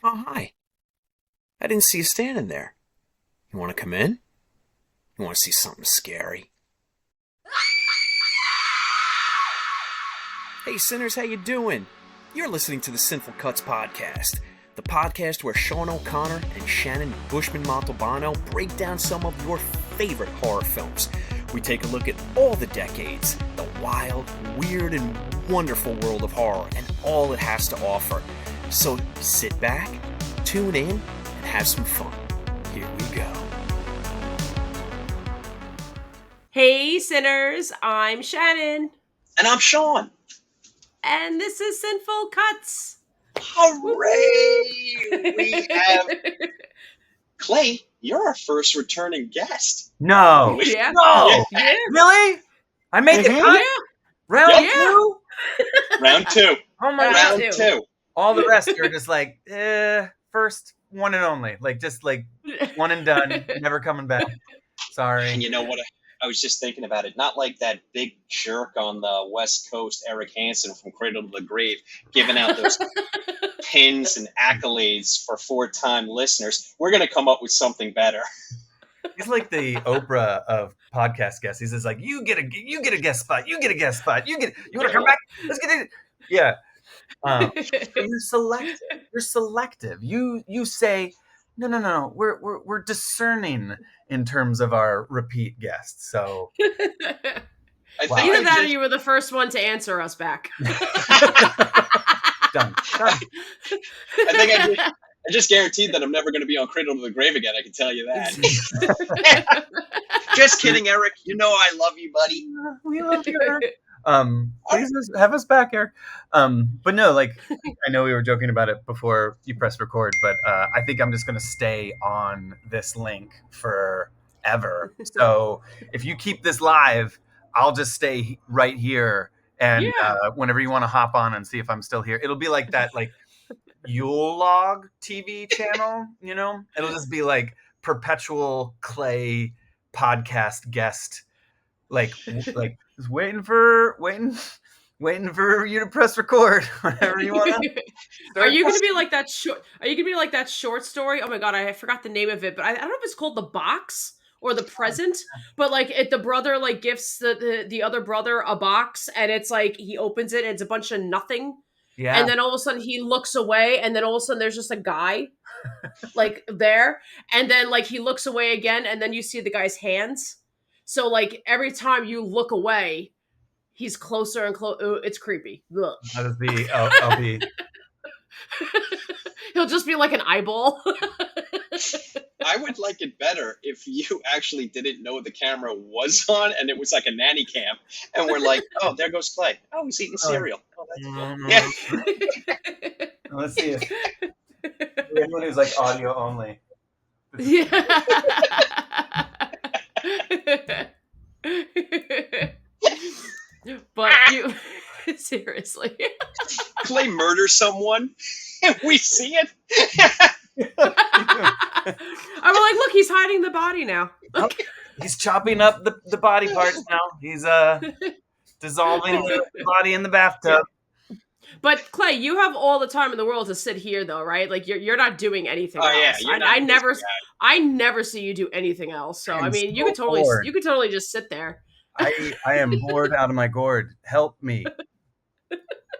Oh, hi. I didn't see you standing there. You want to come in? You want to see something scary? Hey, Cinners, how you doing? You're listening to the Sinful Cuts podcast, the podcast where Sean O'Connor and Shannon Bushman-Montalbano break down some of your favorite horror films. We take a look at all the decades, the wild, weird, and wonderful world of horror, and all it has to offer. So sit back, tune in, and have some fun. Here we go. Hey, Sinners, I'm Shannon. And I'm Sean. And this is Sinful Cuts. Hooray! We have Clay. You're our first returning guest. No. Yeah. No. Yeah. Really? I made the cut? Round two? Round two. Oh my Round God. Round two. All the rest are just like, first one and only. Like, just like one and done. Never coming back. Sorry. And you know what? I was just thinking about it. Not like that big jerk on the West Coast, Eric Hansen from Cradle to the Grave, giving out those pins and accolades for four-time listeners. We're going to come up with something better. He's like the Oprah of podcast guests. He's just like, you get a guest spot. You get a guest spot. You want to come back? Let's get it. Yeah. You're selective. You're selective. You say, no. We're discerning in terms of our repeat guests. So I Either that or you were the first one to answer us back. Done. I think I just guaranteed that I'm never going to be on Cradle to the Grave again. I can tell you that. Just kidding, Eric. You know I love you, buddy. We love you, Eric. Please have us back, Eric. But no, like, I know we were joking about it before you pressed record, but I think I'm just going to stay on this link forever. So if you keep this live, I'll just stay right here. And whenever you want to hop on and see if I'm still here, it'll be like that, like, Yule Log TV channel, you know? It'll just be like perpetual Clay podcast guest, like just waiting for you to press record whenever you want to. Are you gonna be like that short? Are you gonna be like that short story? Oh my God, I forgot the name of it, but I don't know if it's called The Box or The Present. But like, the brother like gifts the other brother a box, and it's like he opens it, and it's a bunch of nothing. Yeah. And then all of a sudden he looks away, and then all of a sudden there's just a guy like there, and then like he looks away again, and then you see the guy's hands. So like every time you look away, he's closer and closer. It's creepy. Ugh. I'll be. He'll just be like an eyeball. I would like it better if you actually didn't know the camera was on and it was like a nanny cam, and we're like, oh, there goes Clay. Oh, he's eating cereal. Oh, that's cool. Yeah. Let's see if anyone who's like audio only. Yeah. But you seriously. Clay murders someone and we see it. I'm like, look, he's hiding the body now. Oh, he's chopping up the body parts now. He's dissolving the body in the bathtub. But Clay, you have all the time in the world to sit here, though, right? Like you're not doing anything else. Yeah, I never see you do anything else. So I mean, you could totally just sit there. I am bored out of my gourd. Help me.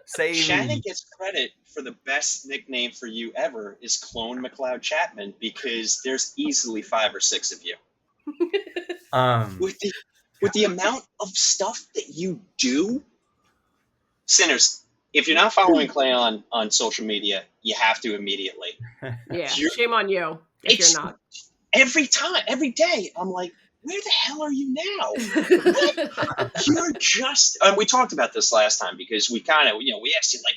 Save Shannon me. gets credit for the best nickname for you ever is Clone McLeod Chapman, because there's easily 5 or 6 of you. With the amount of stuff that you do, Sinners, if you're not following Clay on social media, you have to immediately. Yeah, shame on you if you're not. Every day, I'm like, where the hell are you now? You're just... we talked about this last time because we kind of, we asked you, like,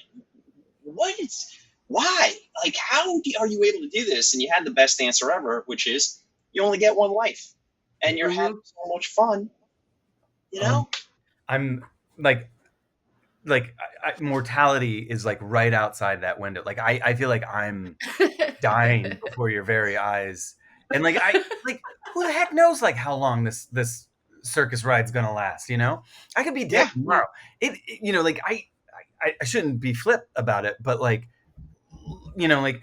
why? Like, how are you able to do this? And you had the best answer ever, which is you only get one life. And you're having so much fun, you know? I'm like mortality is like right outside that window. Like I feel like I'm dying before your very eyes. And like who the heck knows like how long this circus ride's gonna last, you know? I could be dead tomorrow. Like I shouldn't be flip about it, but like, like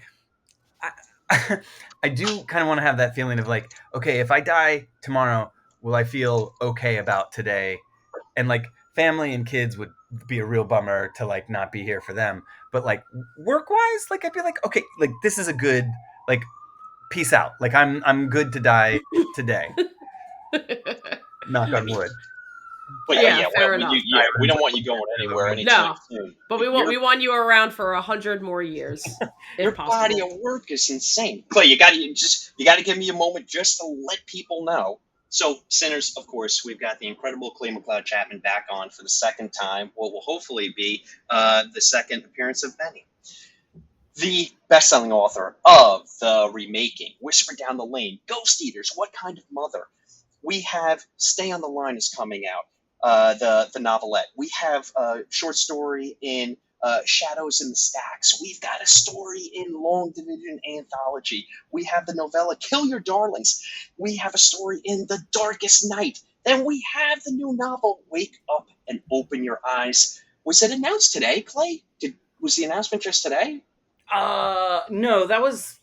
I do kind of want to have that feeling of like, okay, if I die tomorrow, will I feel okay about today? And like family and kids would be a real bummer to like not be here for them. But like work wise, like I'd be like, okay, like this is a good like peace out. Like I'm good to die today. Knock I on mean, wood. but Yeah, yeah, fair well, enough. we don't want you going anywhere anytime No, soon. but Your we want you around for 100 more years, your if body possible. of work is insane. Clay, you got to give me a moment just to let people know. So, Cinners, of course, we've got the incredible Clay McLeod Chapman back on for the second time. What will hopefully be the second appearance of Benny, the best-selling author of the remaking, Whisper Down the Lane, Ghost Eaters, What Kind of Mother? We have Stay on the Line is coming out, the novelette. We have a short story in Shadows in the Stacks. We've got a story in Long Division Anthology. We have the novella Kill Your Darlings. We have a story in The Darkest Night. Then we have the new novel Wake Up and Open Your Eyes. Was it announced today, Clay? Was the announcement just today? No, that was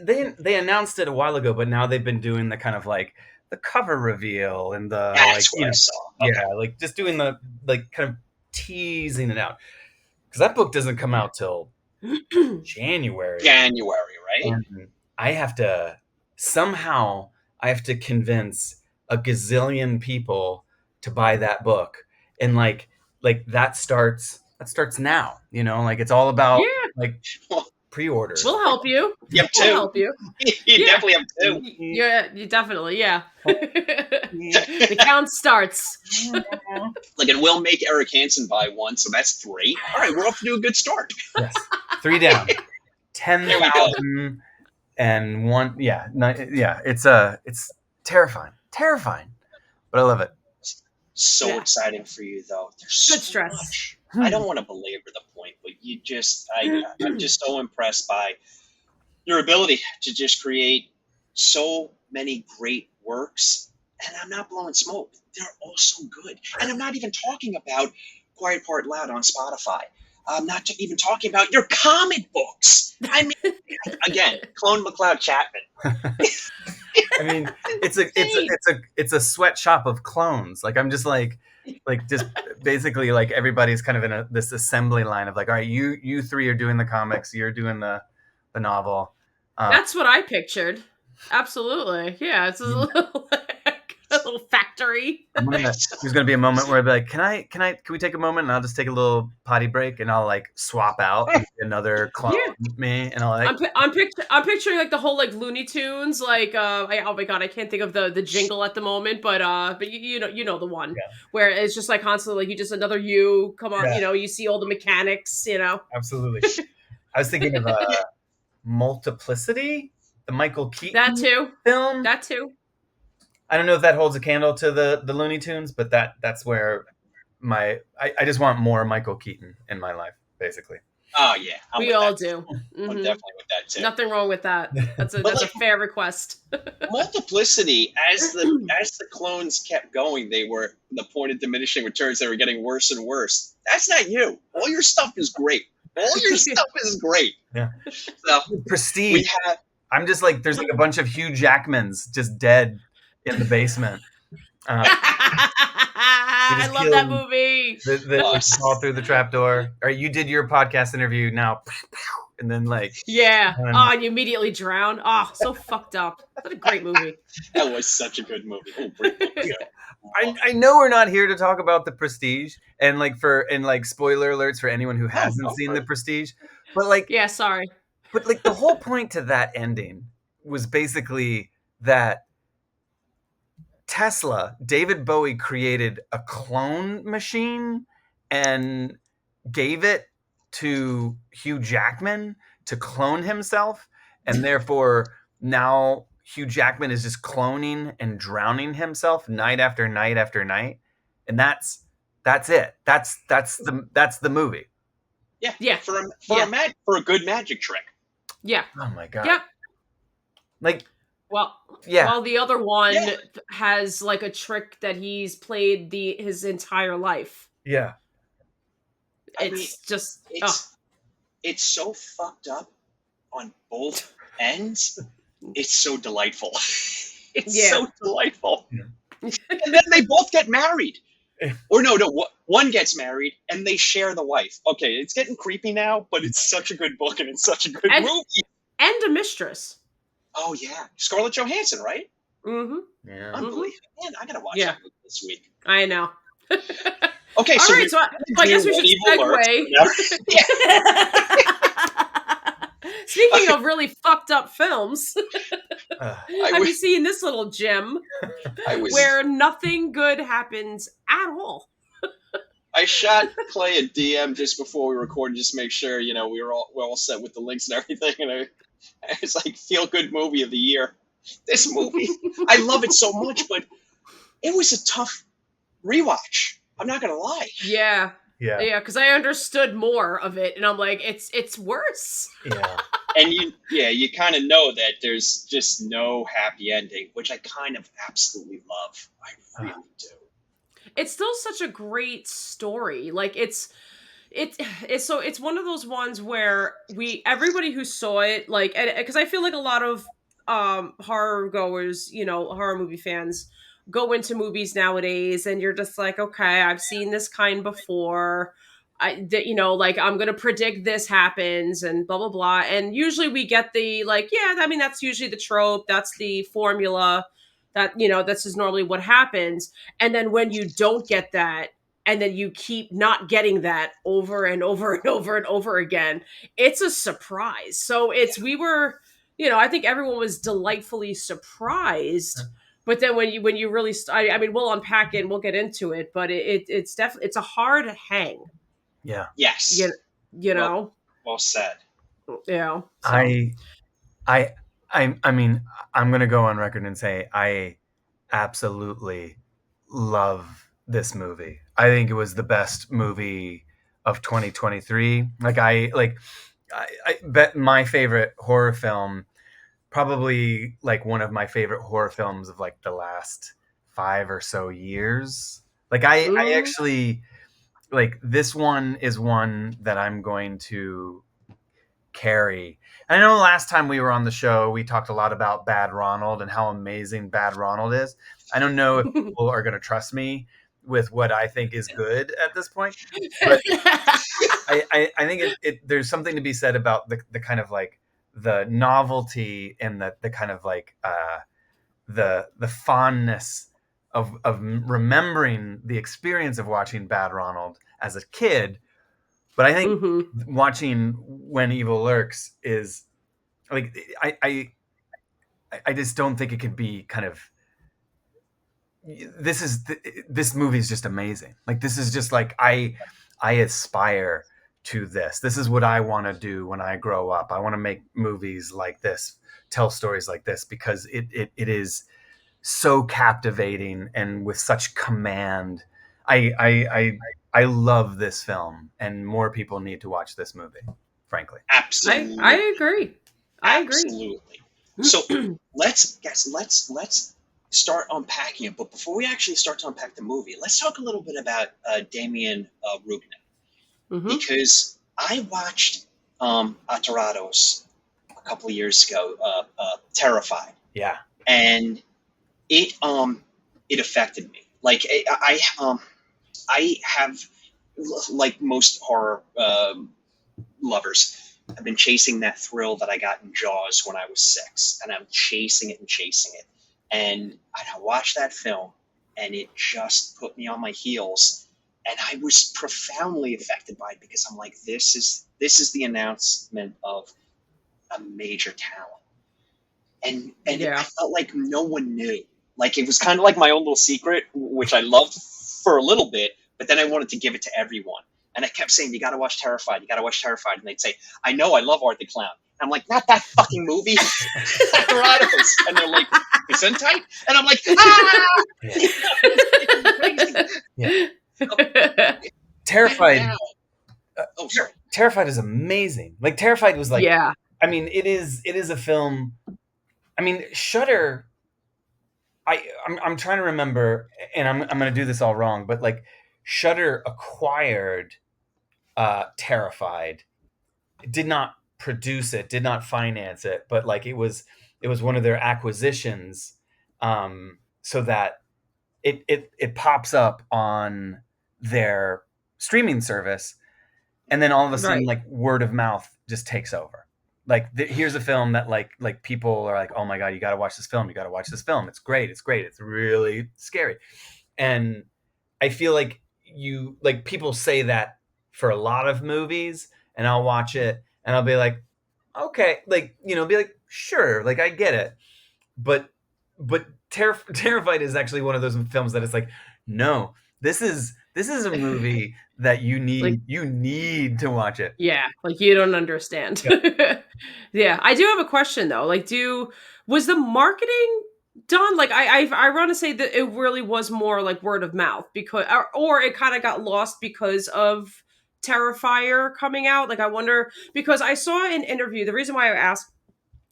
they announced it a while ago, but now they've been doing the kind of like the cover reveal and the like, That's you what I know, saw. Okay. yeah, like just doing the like kind of teasing it out because that book doesn't come out till January. January, right? And I have to somehow I have to convince a gazillion people to buy that book, and like that starts now. You know, like it's all about Yeah, like pre-orders. we'll help you. You have We'll two. help you. You Yeah. definitely have two. Yeah, you definitely, yeah. The count starts. Like, it will make Eric Hansen buy one, so that's 3. All right, we're off to a good start. Yes, 3 down, There we go. 10,000 and one. Yeah, yeah. It's terrifying, but I love it. So Yeah. exciting for you, though. There's Good so stress. much. I don't want to belabor the point, but I'm just so impressed by your ability to just create so many great works. And I'm not blowing smoke. They're all so good. And I'm not even talking about Quiet Part Loud on Spotify. I'm not even talking about your comic books. I mean, again, clone McLeod Chapman. I mean, it's a sweatshop of clones. Like I'm just like just basically like everybody's kind of in this assembly line of like, all right, you 3 are doing the comics, you're doing the novel. That's what I pictured. Absolutely. Yeah, it's a little factory. There's gonna be a moment where I'll be like, can we take a moment and I'll just take a little potty break and I'll like swap out another clone me and I'll like I'm picturing like the whole like Looney Tunes like oh my god, I can't think of the jingle at the moment, but you know the one where it's just like constantly like you just another you come on, you see all the mechanics, Absolutely. I was thinking of Multiplicity, the Michael Keaton film. That too. I don't know if that holds a candle to the Looney Tunes, but that's where I just want more Michael Keaton in my life, basically. Oh yeah, we all do. Mm-hmm. I'm definitely with that too. Nothing wrong with that. That's a fair request. Multiplicity, as the clones kept going, they were the point of diminishing returns. They were getting worse and worse. That's not you. All your stuff is great. All your stuff is great. Yeah. So, Prestige. I'm just like, there's like a bunch of Hugh Jackmans just dead in the basement. I love that movie. All through the trapdoor. All right, you did your podcast interview now, and then like and you immediately drown. Oh, so fucked up. What a great movie. That was such a good movie. Oh, great movie. I know we're not here to talk about the Prestige, and like spoiler alerts for anyone who hasn't seen the Prestige, but like sorry. But like the whole point to that ending was basically that David Bowie created a clone machine and gave it to Hugh Jackman to clone himself, and therefore now Hugh Jackman is just cloning and drowning himself night after night after night, and that's it. That's the movie. Yeah. For a good magic trick. Yeah. Oh my god. Yep. Like. Well, the other one has like a trick that he's played his entire life. Yeah. It's so fucked up on both And it's so delightful. It's Yeah. so delightful. And then they both get married. Or no, one gets married and they share the wife. Okay, it's getting creepy now, but it's such a good book and it's such a good movie. And a mistress. Oh yeah, Scarlett Johansson, right? Mm-hmm. Yeah. Unbelievable. Man, I gotta watch that movie this week. I know. Okay, All so right, so I guess we should Evil Lurks. segue. Speaking of really fucked up films, have you seen this little gem where nothing good happens at all? I shot Clay a DM just before we recorded, just to make sure we're all set with the links and everything. And I was like, feel good movie of the year. This movie, I love it so much, but it was a tough rewatch. I'm not gonna lie. Yeah, because I understood more of it, and I'm like, it's worse. Yeah. And you kind of know that there's just no happy ending, which I kind of absolutely love. I really do. It's still such a great story. Like it's one of those ones where everybody who saw it, like, because I feel like a lot of horror goers, horror movie fans go into movies nowadays and you're just like, okay, I've seen this kind before. I'm going to predict this happens and blah, blah, blah. And usually we get the that's usually the trope. That's the formula that, this is normally what happens. And then when you don't get that, and then you keep not getting that over and over and over and over again, it's a surprise. So I think everyone was delightfully surprised. But then when you really, we'll unpack it and we'll get into it, but it's definitely, it's a hard hang. Yeah. Yes. You know. Well said. Yeah. So. I mean, I'm gonna go on record and say I absolutely love this movie. I think it was the best movie of 2023. I bet my favorite horror film, probably like one of my favorite horror films of like the last 5 or so years. Like I actually, like, this one is one that I'm going to carry. I know last time we were on the show, we talked a lot about Bad Ronald and how amazing Bad Ronald is. I don't know if people are going to trust me with what I think is good at this point, but I think there's something to be said about the kind of like the novelty and the kind of like the fondness of remembering the experience of watching Bad Ronald as a kid. But I think watching When Evil Lurks is like, I just don't think it could be kind of, this movie is just amazing. Like, this is just like, I aspire to this. This is what I want to do when I grow up. I want to make movies like this, tell stories like this, because it is so captivating and with such command. I love this film, and more people need to watch this movie, frankly. Absolutely. I agree. Absolutely. So let's start unpacking it. But before we actually start to unpack the movie, let's talk a little bit about Demian Rugna. Because I watched Atarados a couple of years ago, Terrified. Yeah. And it affected me. Like, I have, like most horror lovers, I've been chasing that thrill that I got in Jaws when I was 6, and I'm chasing it. And I watched that film, and it just put me on my heels, and I was profoundly affected by it, because I'm like, this is the announcement of a major talent, and I felt like no one knew. Like, it was kind of like my own little secret, which I loved for a little bit, but then I wanted to give it to everyone. And I kept saying, you got to watch Terrified. And they'd say, I know, I love Art the Clown. And I'm like, not that fucking movie. And they're like, Gesundheit? And I'm like, ah! Terrified. Sorry. Terrified is amazing. Like, Terrified was like, I mean, it is a film. I mean, Shudder, I'm trying to remember, and I'm going to do this all wrong, but like, Shudder acquired Terrified. It did not produce it, did not finance it, but like it was one of their acquisitions, so that it pops up on their streaming service, and then all of a sudden, Right. like, word of mouth just takes over. Like, here's a film that like people are like, oh my god, you got to watch this film. You got to watch this film. It's great. It's great. It's really scary. And I feel like people say that for a lot of movies, and I'll watch it and I'll be like, okay, like, be like, sure, like I get it. But Terrified is actually one of those films that is like, no, this is a movie that you need to watch it. Yeah, like you don't understand. Yep. Yeah, I do have a question though. Like, was the marketing done? Like, I want to say that it really was more like word of mouth, because, or it kind of got lost because of Terrifier coming out. Like, I wonder, because I saw an interview. The reason why I asked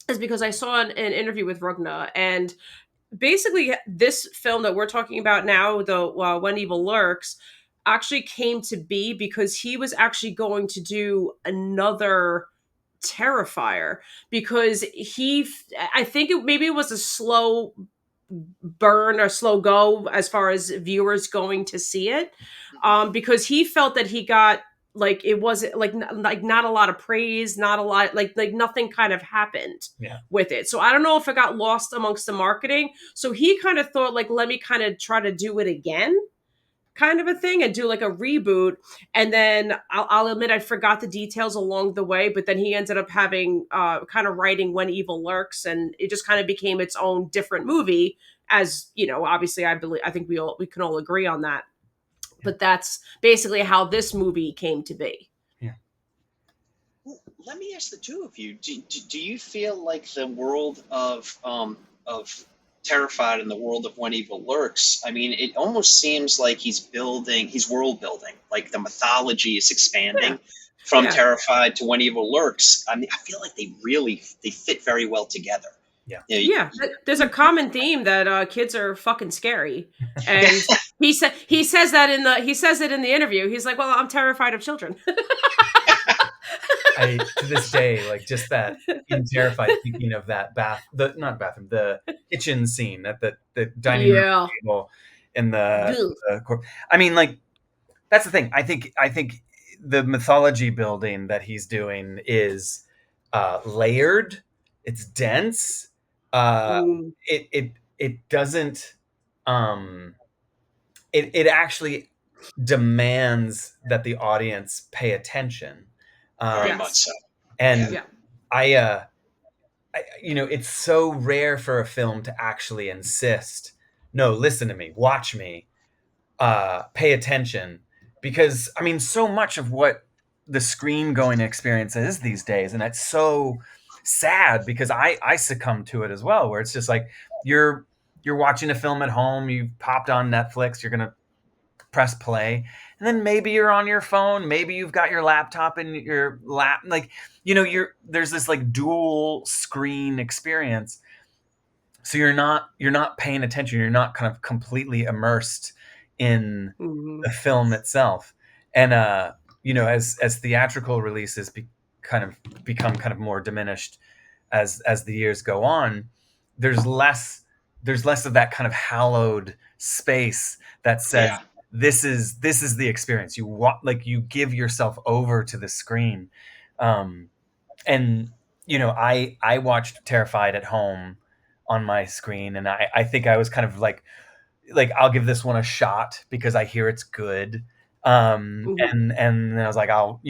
is because I saw an interview with Rugna, and basically this film that we're talking about now, the When Evil Lurks, actually came to be because he was actually going to do another Terrifier, because I think maybe it was a slow burn or slow go as far as viewers going to see it, because he felt that he got, like, it wasn't like not a lot of praise, not a lot, like nothing kind of happened with it. So I don't know if it got lost amongst the marketing. So he kind of thought, like, let me kind of try to do it again, kind of a thing, and do like a reboot. And then I'll admit I forgot the details along the way, but then he ended up having kind of writing When Evil Lurks, and it just kind of became its own different movie. As you know, obviously, I think we can all agree on that. But that's basically how this movie came to be. Yeah. Well, let me ask the two of you: do you feel like the world of Terrified and the world of When Evil Lurks? I mean, it almost seems like he's world building. Like the mythology is expanding from Terrified to When Evil Lurks. I mean, I feel like they fit very well together. Yeah. There's a common theme that kids are fucking scary, and he says it in the interview. He's like, "Well, I'm terrified of children." I, to this day, like, just that, in Terrified, thinking of that the kitchen scene at the dining room table in the I mean, like, that's the thing. I think the mythology building that he's doing is layered. It's dense. It doesn't. It actually demands that the audience pay attention. Very much so. And I, it's so rare for a film to actually insist, no, listen to me, watch me, pay attention. Because, I mean, so much of what the screen going experience is these days, and it's so sad because I succumb to it as well, where it's just like you're watching a film at home, you've popped on Netflix, you're going to press play, and then maybe you're on your phone, maybe you've got your laptop in your lap, like, there's this like dual screen experience, so you're not paying attention, you're not kind of completely immersed in the film itself. And as theatrical releases become kind of more diminished as the years go on, there's less of that kind of hallowed space that says, this is the experience. You give yourself over to the screen. And I watched Terrified at home on my screen, and I think I was kind of like I'll give this one a shot because I hear it's good. And then I was like, I'll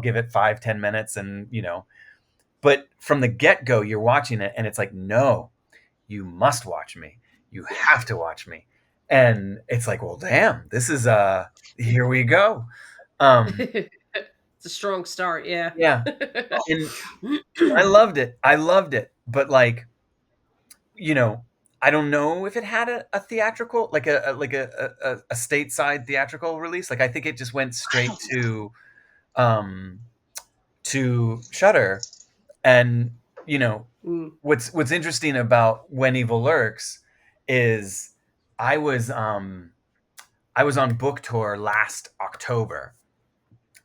give it 5-10 minutes, and but from the get-go, you're watching it and it's like, no, you must watch me. You have to watch me. And it's like, well, damn, this is here we go. It's a strong start, yeah. Yeah. And I loved it. But like, I don't know if it had a theatrical, like a stateside theatrical release. Like, I think it just went straight to Shudder. And what's interesting about When Evil Lurks is I was on book tour last October,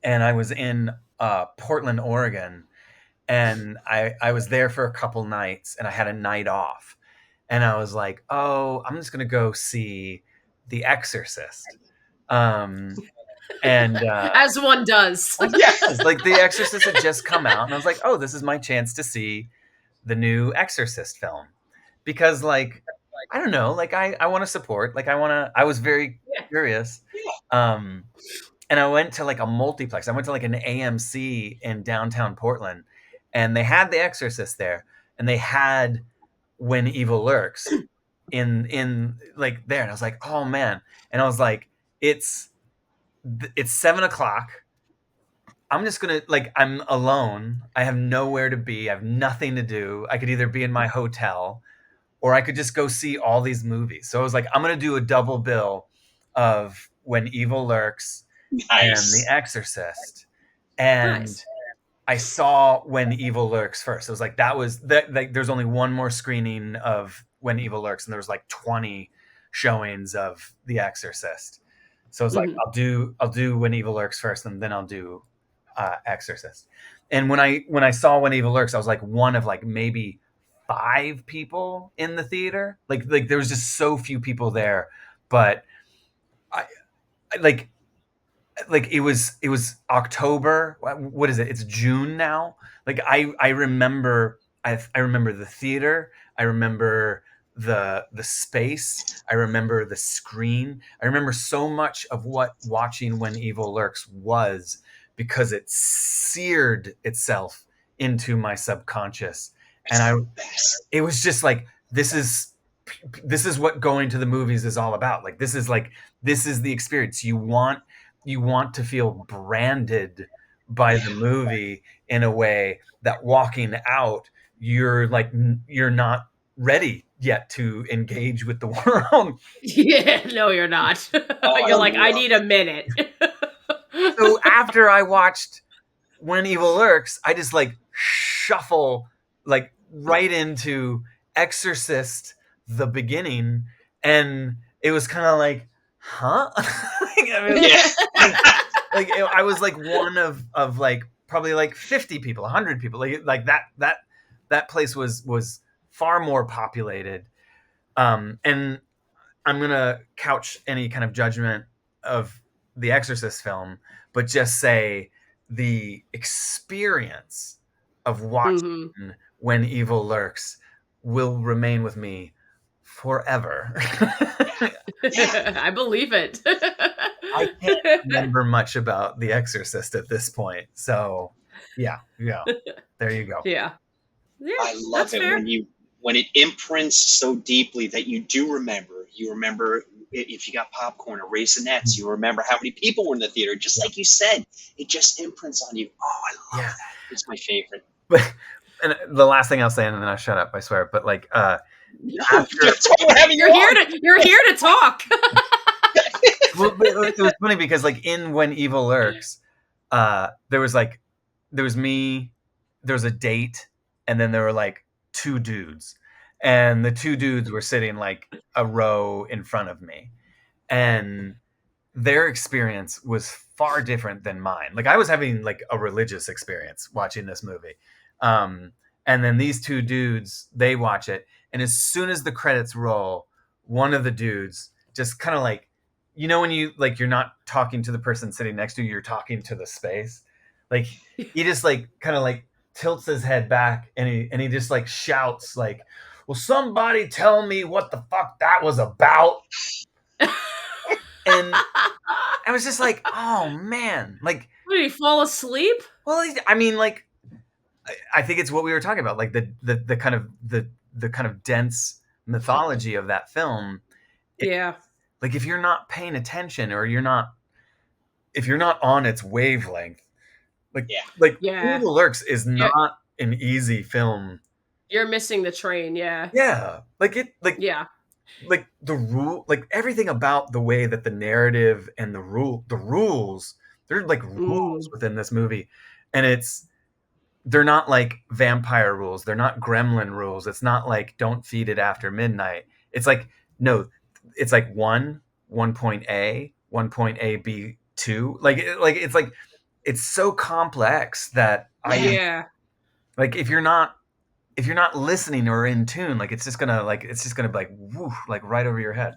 and I was in Portland, Oregon, and I was there for a couple nights, and I had a night off, and I was like, oh, I'm just gonna go see The Exorcist. And As one does. like The Exorcist had just come out, and I was like, oh, this is my chance to see the new Exorcist film, because like I don't know, like I want to support, like I was very curious. And I went to like a multiplex. I went to like an AMC in downtown Portland, and they had The Exorcist there, and they had When Evil Lurks in like there, and I was like, oh man, and I was like, it's 7 o'clock. I'm just gonna like I'm alone. I have nowhere to be. I have nothing to do. I could either be in my hotel, or I could just go see all these movies. So I was like, I'm gonna do a double bill of When Evil Lurks and The Exorcist. And I saw When Evil Lurks first. It was like that. There's only one more screening of When Evil Lurks, and there was like 20 showings of The Exorcist. So it's like I'll do When Evil Lurks first, and then I'll do Exorcist. And when I saw When Evil Lurks, I was like one of like maybe 5 people in the theater. Like there was just so few people there, but I like it was October. What is it? It's June now. Like I remember I remember the theater. I remember the space. I remember the screen. I remember so much of what watching When Evil Lurks was, because it seared itself into my subconscious. And it was just like, this is what going to the movies is all about. Like, this is the experience. You want to feel branded by the movie in a way that walking out, you're not ready yet to engage with the world. Yeah, no, you're not. You're like, I need a minute. So after I watched When Evil Lurks, I just like shuffle like right into Exorcist, the beginning, and it was kind of like, huh? I was like one of like probably like 50 people, 100 people. Like that place was far more populated. And I'm gonna couch any kind of judgment of the Exorcist film, but just say the experience of watching When Evil Lurks will remain with me forever. I believe it. I can't remember much about The Exorcist at this point, so yeah, there you go. Yeah, I love it fair. when it imprints so deeply that you do remember. You remember if you got popcorn or Raisinets. You remember how many people were in the theater. Just like you said, it just imprints on you. Oh, I love that. It's my favorite. But and the last thing I'll say, and then I'll shut up, I swear. But like, you're here to talk. Well, it was funny because like in When Evil Lurks, there was me, there was a date, and then there were like 2 dudes, and the 2 dudes were sitting like a row in front of me, and their experience was far different than mine. Like I was having like a religious experience watching this movie. And then these 2 dudes, they watch it, and as soon as the credits roll, one of the dudes just kind of like, you know, when you like, you're not talking to the person sitting next to you, you're talking to the space. Like he just like kind of like tilts his head back, and he just like shouts like, "Will somebody tell me what the fuck that was about?" And I was just like, oh man, like, did he fall asleep? Well, I mean, like, I think it's what we were talking about, like the kind of dense mythology of that film. Yeah. Like if you're not paying attention, or if you're not on its wavelength, Evil Lurks is not an easy film. You're missing the train. Yeah. Yeah. Like the rule, like everything about the way that the narrative and the rules, they're like rules within this movie, and they're not like vampire rules. They're not gremlin rules. It's not like don't feed it after midnight. It's like, no, it's like 1 point A, 1 point A, B 2. Like it's so complex that Like if you're not listening or in tune, like it's just gonna be like woo, like right over your head.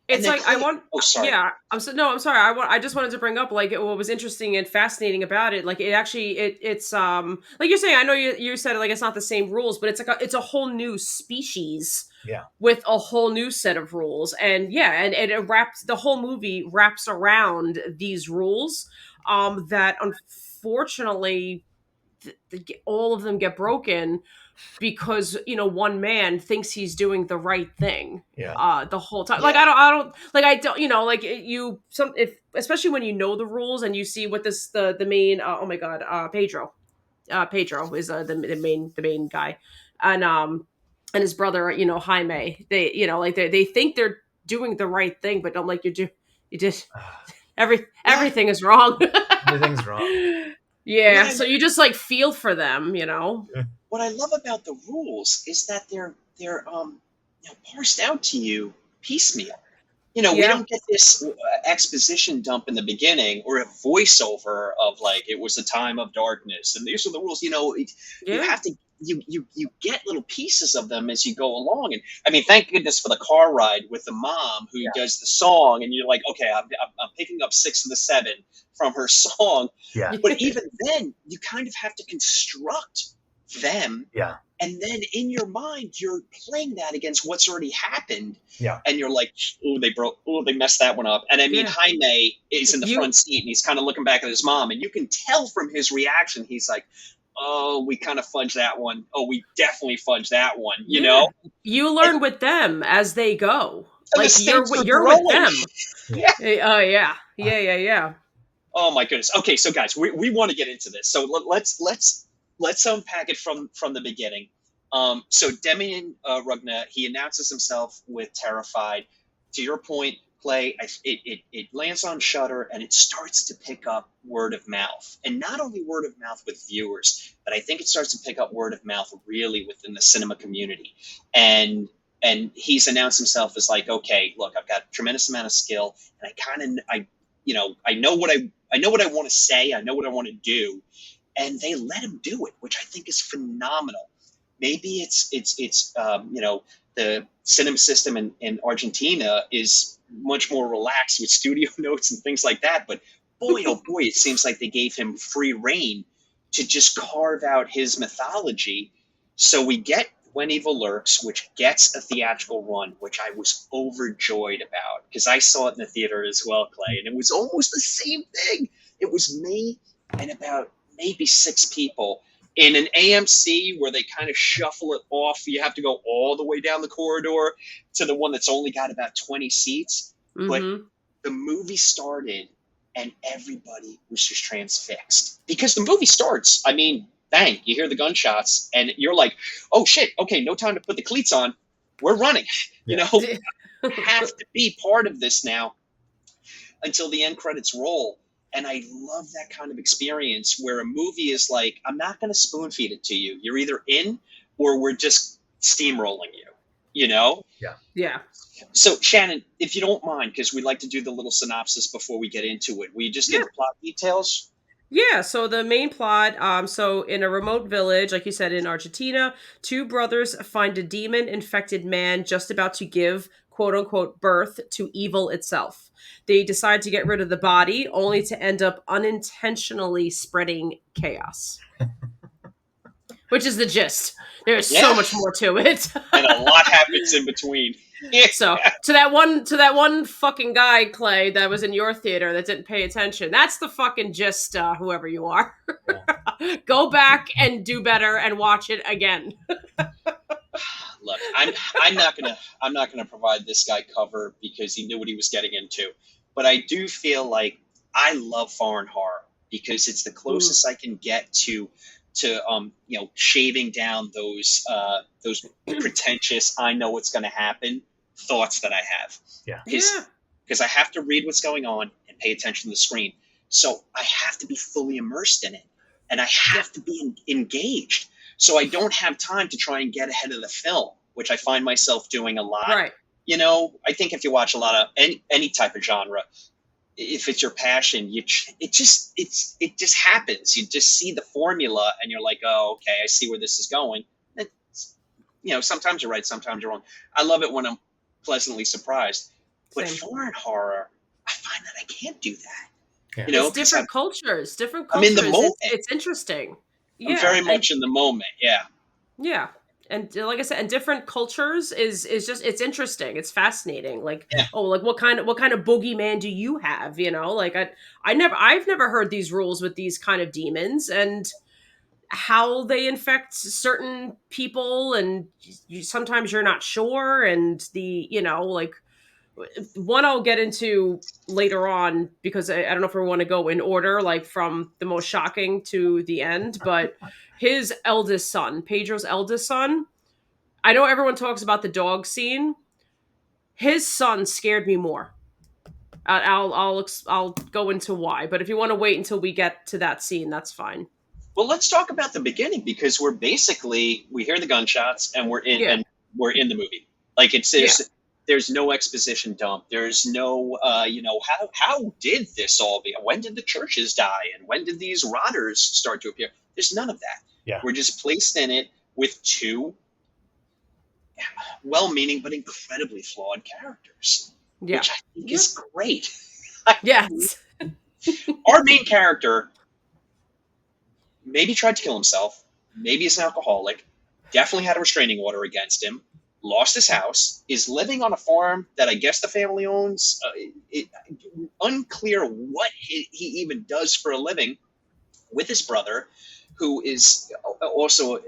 It's like I want. Oh, sorry. Yeah, I'm sorry. I just wanted to bring up like what was interesting and fascinating about it. Like it actually, it's like you're saying. I know you said like it's not the same rules, but it's like it's a whole new species. Yeah. With a whole new set of rules, and it wraps the whole movie wraps around these rules. That unfortunately, all of them get broken because one man thinks he's doing the right thing the whole time. Like I don't like if especially when you know the rules and you see what the main oh my god, Pedro is the main guy, and his brother, Jaime, they think they're doing the right thing, but don't like you did everything is wrong. Everything's wrong. Yeah, so you just like feel for them, What I love about the rules is that they're parsed out to you piecemeal. We don't get this exposition dump in the beginning or a voiceover of like it was a time of darkness and these are the rules. You have to you get little pieces of them as you go along. And I mean, thank goodness for the car ride with the mom who does the song, and you're like, okay, I'm picking up 6 of the 7 from her song. Yeah. But even then, you kind of have to construct them. Yeah. And then in your mind, you're playing that against what's already happened. Yeah. And you're like, they messed that one up. And I mean, Jaime is in the front seat and he's kind of looking back at his mom, and you can tell from his reaction, he's like, oh, we kind of fudged that one. Oh, we definitely fudged that one. You know? You learn with them as they go. Like you're with them. Oh yeah. Oh my goodness. Okay, so guys, we want to get into this. So let's unpack it from the beginning. So Demian Rugna, he announces himself with Terrified. To your point, Clay, it lands on Shudder and it starts to pick up word of mouth. And not only word of mouth with viewers, but I think it starts to pick up word of mouth really within the cinema community. And he's announced himself as like, okay, look, I've got a tremendous amount of skill, and I know what I want to say, I know what I want to do. And they let him do it, which I think is phenomenal. Maybe it's the cinema system in Argentina is much more relaxed with studio notes and things like that. But boy, oh boy, it seems like they gave him free reign to just carve out his mythology. So we get When Evil Lurks, which gets a theatrical run, which I was overjoyed about because I saw it in the theater as well, Clay, and it was almost the same thing. It was me and about maybe 6 people in an AMC where they kind of shuffle it off. You have to go all the way down the corridor to the one that's only got about 20 seats. Mm-hmm. But the movie started and everybody was just transfixed because the movie starts. I mean, bang, you hear the gunshots and you're like, oh shit, okay, no time to put the cleats on. We're running. Yeah. Have to be part of this now until the end credits roll. And I love that kind of experience where a movie is like, I'm not going to spoon feed it to you. You're either in or we're just steamrolling you, Yeah. Yeah. So, Shannon, if you don't mind, because we'd like to do the little synopsis before we get into it, will you just give the plot details? Yeah, so the main plot, so in a remote village, like you said, in Argentina, 2 brothers find a demon-infected man just about to give, quote-unquote, birth to evil itself. They decide to get rid of the body, only to end up unintentionally spreading chaos. Which is the gist. There's so much more to it. And a lot happens in between. So to that one fucking guy, Clay, that was in your theater that didn't pay attention. That's the fucking gist, whoever you are. Go back and do better and watch it again. Look, I'm not gonna provide this guy cover because he knew what he was getting into. But I do feel like I love foreign horror because it's the closest I can get to shaving down those pretentious I know what's going to happen thoughts that I have. Because I have to read what's going on and pay attention to the screen. So I have to be fully immersed in it, and I have to be engaged. So I don't have time to try and get ahead of the film, which I find myself doing a lot. Right. I think if you watch a lot of any type of genre, if it's your passion, it just happens. You just see the formula, and you're like, oh, okay, I see where this is going. It's, sometimes you're right, sometimes you're wrong. I love it when I'm pleasantly surprised. But Same. foreign horror, I find that I can't do that. Yeah. It's different cultures. Different I'm cultures. in the moment. It's interesting. I'm very much in the moment. Yeah. Yeah. And like I said, and different cultures is just, it's interesting. It's fascinating. Like, Yeah. oh, like what kind of boogeyman do you have? Like I've never heard these rules with these kind of demons and how they infect certain people. And sometimes you're not sure. And like one I'll get into later on because I don't know if we want to go in order, like from the most shocking to the end, but his eldest son, Pedro's eldest son, I know everyone talks about the dog scene. His son scared me more. I'll go into why, but if you want to wait until we get to that scene, that's fine. Well, let's talk about the beginning because we hear the gunshots and we're in the movie. Like there's no exposition dump. There's no how did this all be? When did the churches die and when did these rotters start to appear? There's none of that. Yeah. We're just placed in it with two well-meaning but incredibly flawed characters, which I think is great. Yes. Our main character maybe tried to kill himself. Maybe he's an alcoholic. Definitely had a restraining order against him. Lost his house. Is living on a farm that I guess the family owns. Unclear what he even does for a living. With his brother, who is also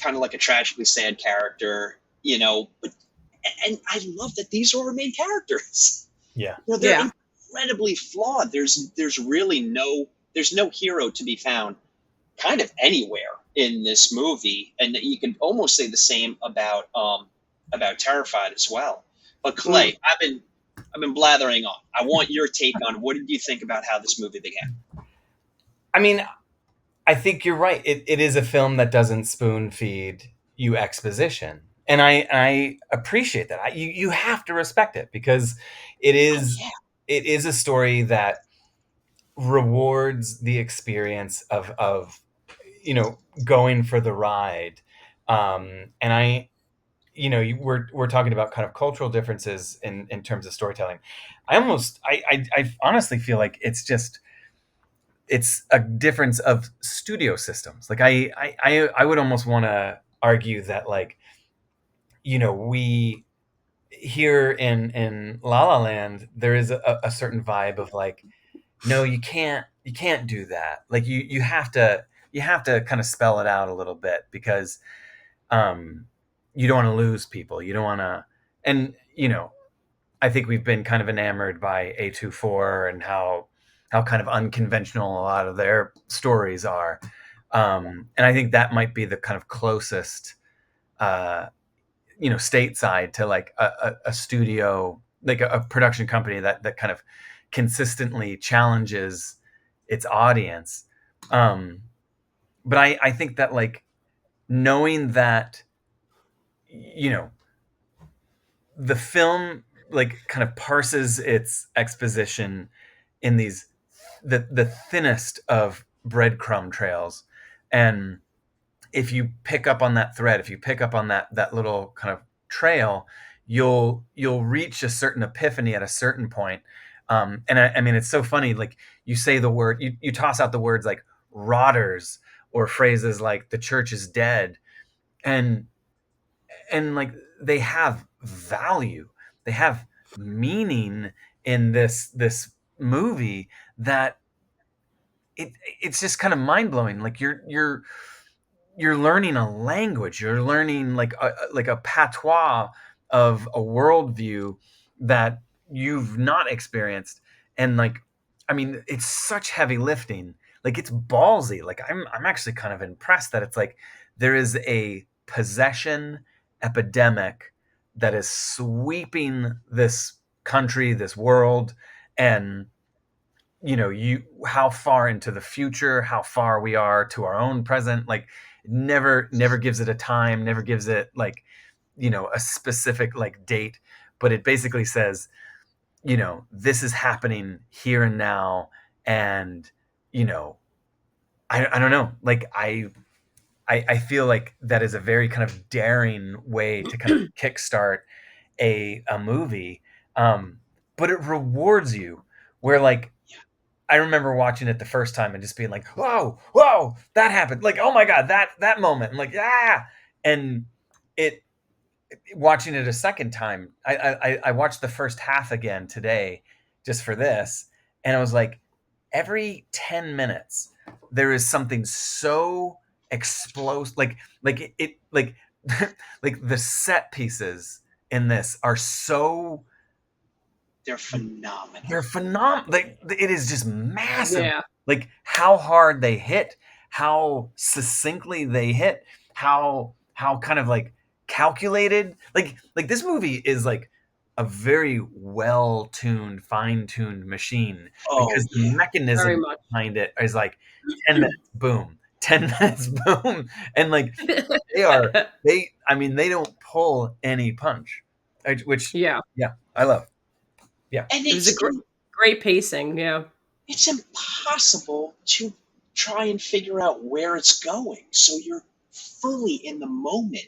kind of like a tragically sad character. But and I love that these are our main characters. Yeah. They're incredibly flawed. There's really no hero to be found kind of anywhere in this movie, and you can almost say the same about Terrified as well. But Clay, I've been blathering on. I want your take on what did you think about how this movie began? I mean, I think you're right. It is a film that doesn't spoon feed you exposition, and I appreciate that. You have to respect it because it is a story that rewards the experience of going for the ride. And we're talking about kind of cultural differences in terms of storytelling. I honestly feel like it's a difference of studio systems. Like I would almost want to argue that we here in La La Land, there is a certain vibe of like, no, you can't do that. Like you have to kind of spell it out a little bit because you don't want to lose people. You don't want to, and I think we've been kind of enamored by A24 and how kind of unconventional a lot of their stories are. And I think that might be the kind of closest, stateside to like a studio, like a production company that kind of consistently challenges its audience. But I think that like knowing that, the film like kind of parses its exposition in these the thinnest of breadcrumb trails, and if you pick up on that thread, if you pick up on that little kind of trail, you'll reach a certain epiphany at a certain point. And I mean, it's so funny. Like you say the word, you toss out the words like rotters or phrases like the church is dead, and like they have value, they have meaning in this movie that it's just kind of mind blowing. Like you're learning a language, you're learning like a patois of a worldview that you've not experienced. And like, I mean, it's such heavy lifting. Like it's ballsy. Like I'm actually kind of impressed that it's like there is a possession epidemic that is sweeping this country, this world, and how far into the future, how far we are to our own present, like never gives it a time, never gives it like a specific like date, but it basically says this is happening here and now, and I don't know, like I feel like that is a very kind of daring way to kind of kickstart a movie, but it rewards you. Where like I remember watching it the first time and just being like, whoa, that happened, like, oh my god, that moment, and like, and it watching it a second time, I watched the first half again today just for this, and I was like, every 10 minutes there is something so explosive, like it like like the set pieces in this are so They're phenomenal. like it is just massive. Yeah. Like how hard they hit, how succinctly they hit, how kind of like calculated, like this movie is like a very well-tuned, fine-tuned machine, because the Very mechanism much. behind it is like 10 minutes boom, 10 minutes boom, and like they don't pull any punch, which Yeah. I love. And It was a great pacing. Yeah. it's impossible to try and figure out where it's going, so you're fully in the moment,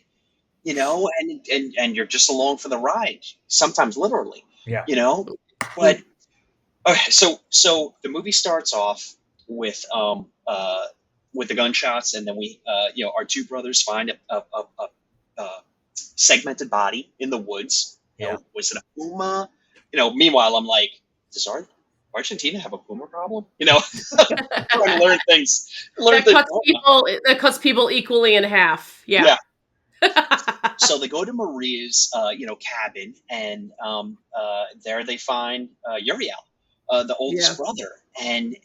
and you're just along for the ride, sometimes literally. Yeah. But okay, so the movie starts off with the gunshots, and then we our two brothers find a segmented body in the woods. Was it a puma? Meanwhile, I'm like, does Argentina have a puma problem? Trying to learn things. That cuts people equally in half. Yeah. So they go to Maria's, cabin, and there they find Uriel, the oldest brother. And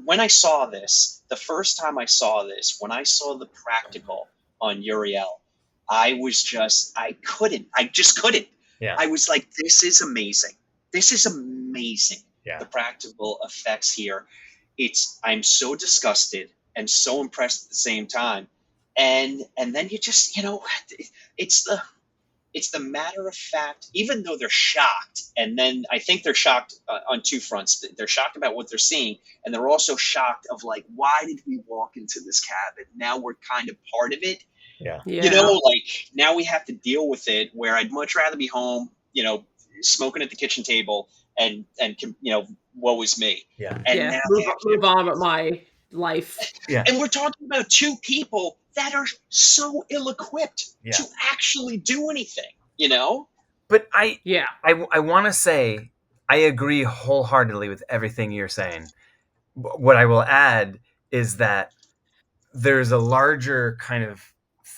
when I saw this, the first time I saw this, when I saw the practical on Uriel, I just couldn't. Yeah. I was like, this is amazing. This is amazing. Yeah. The practical effects here. I'm so disgusted and so impressed at the same time. And then you just, it's the matter of fact, even though they're shocked, and then I think they're shocked on two fronts. They're shocked about what they're seeing, and they're also shocked of like, why did we walk into this cabin? Now we're kind of part of it. Yeah. Like now we have to deal with it, where I'd much rather be home, smoking at the kitchen table and woe is me. Yeah. And Yeah. now Move on with my life. Yeah. And we're talking about two people that are so ill-equipped to actually do anything, But I want to say I agree wholeheartedly with everything you're saying. What I will add is that there's a larger kind of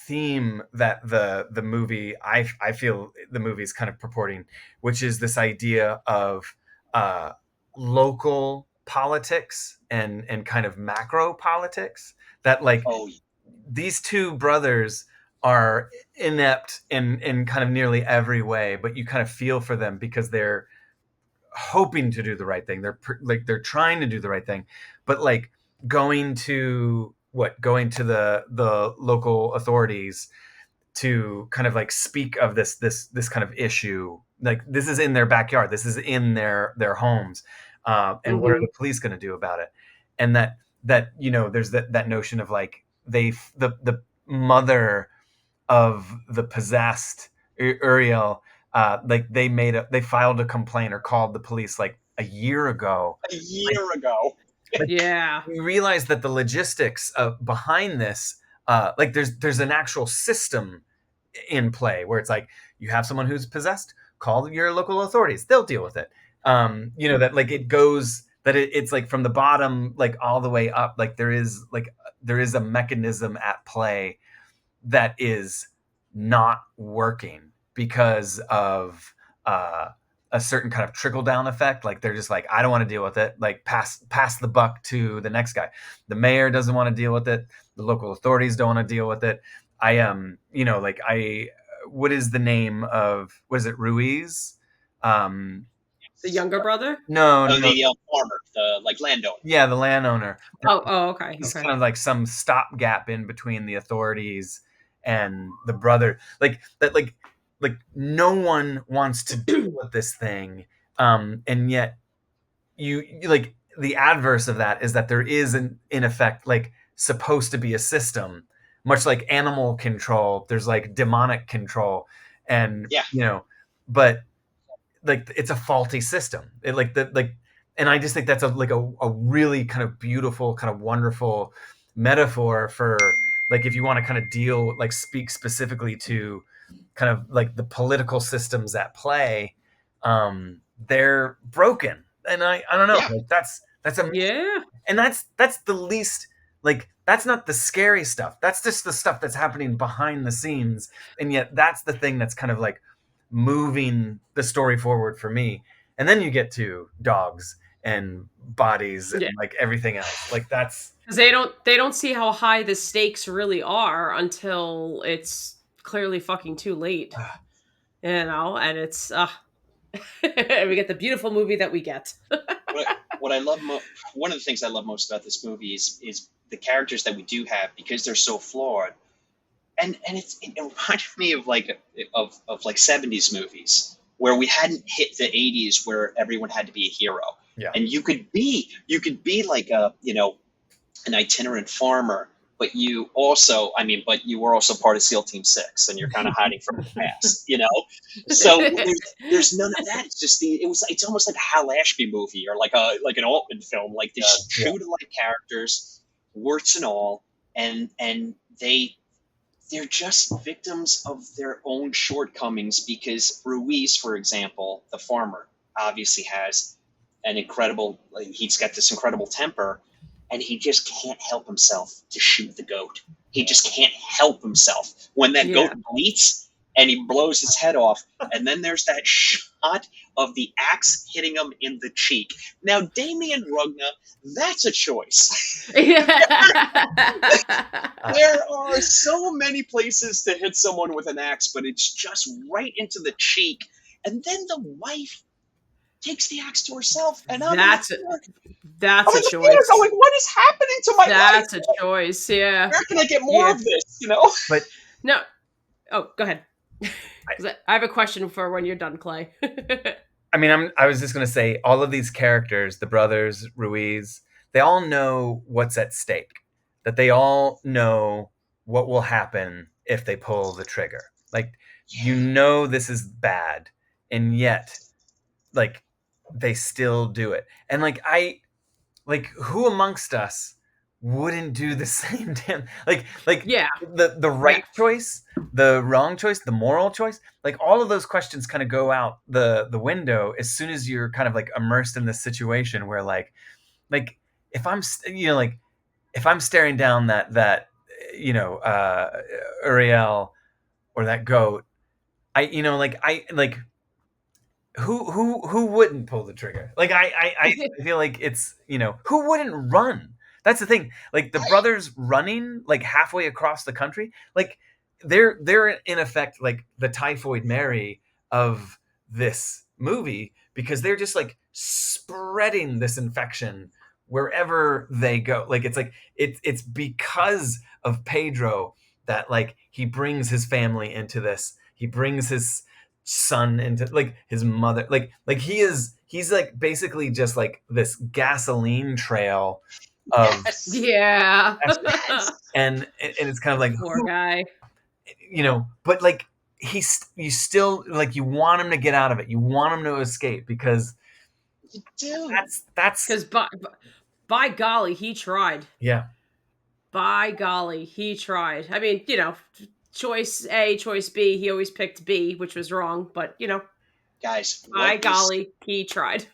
theme that the movie, I feel the movie is kind of purporting, which is this idea of local politics and kind of macro politics, that like these two brothers are inept in kind of nearly every way, but you kind of feel for them because they're hoping to do the right thing. They're trying to do the right thing, but like going to the local authorities to kind of like speak of this kind of issue. Like this is in their backyard. This is in their homes. And what are the police going to do about it? And that there's that notion of like the mother of the possessed Uriel, like they filed a complaint or called the police like a year ago. Yeah. We realize that the logistics behind this, like there's an actual system in play where it's like you have someone who's possessed, call your local authorities, they'll deal with it. That like it goes, that it's like from the bottom like all the way up, like there is a mechanism at play that is not working because of a certain kind of trickle down effect. Like they're just like, I don't want to deal with it. Like pass the buck to the next guy. The mayor doesn't want to deal with it. The local authorities don't want to deal with it. What is the name of, what is it? Ruiz? The younger brother? No. The farmer, the like landowner. Yeah, the landowner. Oh, okay. He's kind of like some stopgap in between the authorities and the brother. Like that. Like like no one wants to deal with this thing, and yet you like the adverse of that is that there is in effect like supposed to be a system, much like animal control. There's like demonic control, and but like it's a faulty system. It and I just think that's a really kind of beautiful, kind of wonderful metaphor for like if you want to kind of deal like speak specifically to kind of like the political systems at play, they're broken. And I don't know, like that's amazing. And that's the least, like that's not the scary stuff. That's just the stuff that's happening behind the scenes, and yet that's the thing that's kind of like moving the story forward for me. And then you get to dogs and bodies and like everything else. Like that's because they don't see how high the stakes really are until it's clearly fucking too late. And it's we get the beautiful movie that we get. what I love one of the things I love most about this movie is the characters that we do have, because they're so flawed. And it reminded me of like 70s movies where we hadn't hit the 80s where everyone had to be a hero. And you could be like an itinerant farmer, but you were also part of SEAL Team 6, and you're kind of hiding from the past, So there's none of that. It's just it's almost like a Hal Ashby movie or like an Altman film. Like these true to life characters, warts and all, and they're just victims of their own shortcomings, because Ruiz, for example, the farmer, obviously has he's got this incredible temper, and he just can't help himself to shoot the goat. He just can't help himself. When that goat bleats and he blows his head off, and then there's that shot of the axe hitting him in the cheek. Now, Demian Rugna, that's a choice. There are so many places to hit someone with an axe, but it's just right into the cheek. And then the wife takes the axe to herself, and that's a choice. Going, what is happening to my life? That's a choice. Yeah. Where can I get more of this? But no. Oh, go ahead. I have a question for when you're done, Clay. I mean, I was just going to say, all of these characters, the brothers, Ruiz, they all know what's at stake. That they all know what will happen if they pull the trigger. Like, this is bad, and yet, like, they still do it. And who amongst us wouldn't do the same damn the right choice, the wrong choice, the moral choice, like all of those questions kind of go out the window as soon as you're kind of like immersed in this situation where like if I'm if I'm staring down that Uriel or that goat, who wouldn't pull the trigger? Like I feel like it's who wouldn't run? That's the thing. Like the brothers running like halfway across the country, like they're in effect like the Typhoid Mary of this movie, because they're just like spreading this infection wherever they go. Like it's because of Pedro that like he brings his family into this. He brings his son into like his mother, like he's like basically just like this gasoline trail of and it's kind of like poor guy, but like you still like you want him to get out of it, you want him to escape, because you do. That's because by golly, he tried. By golly, he tried. I mean, choice A, choice B, he always picked B, which was wrong, but guys, by golly, he tried.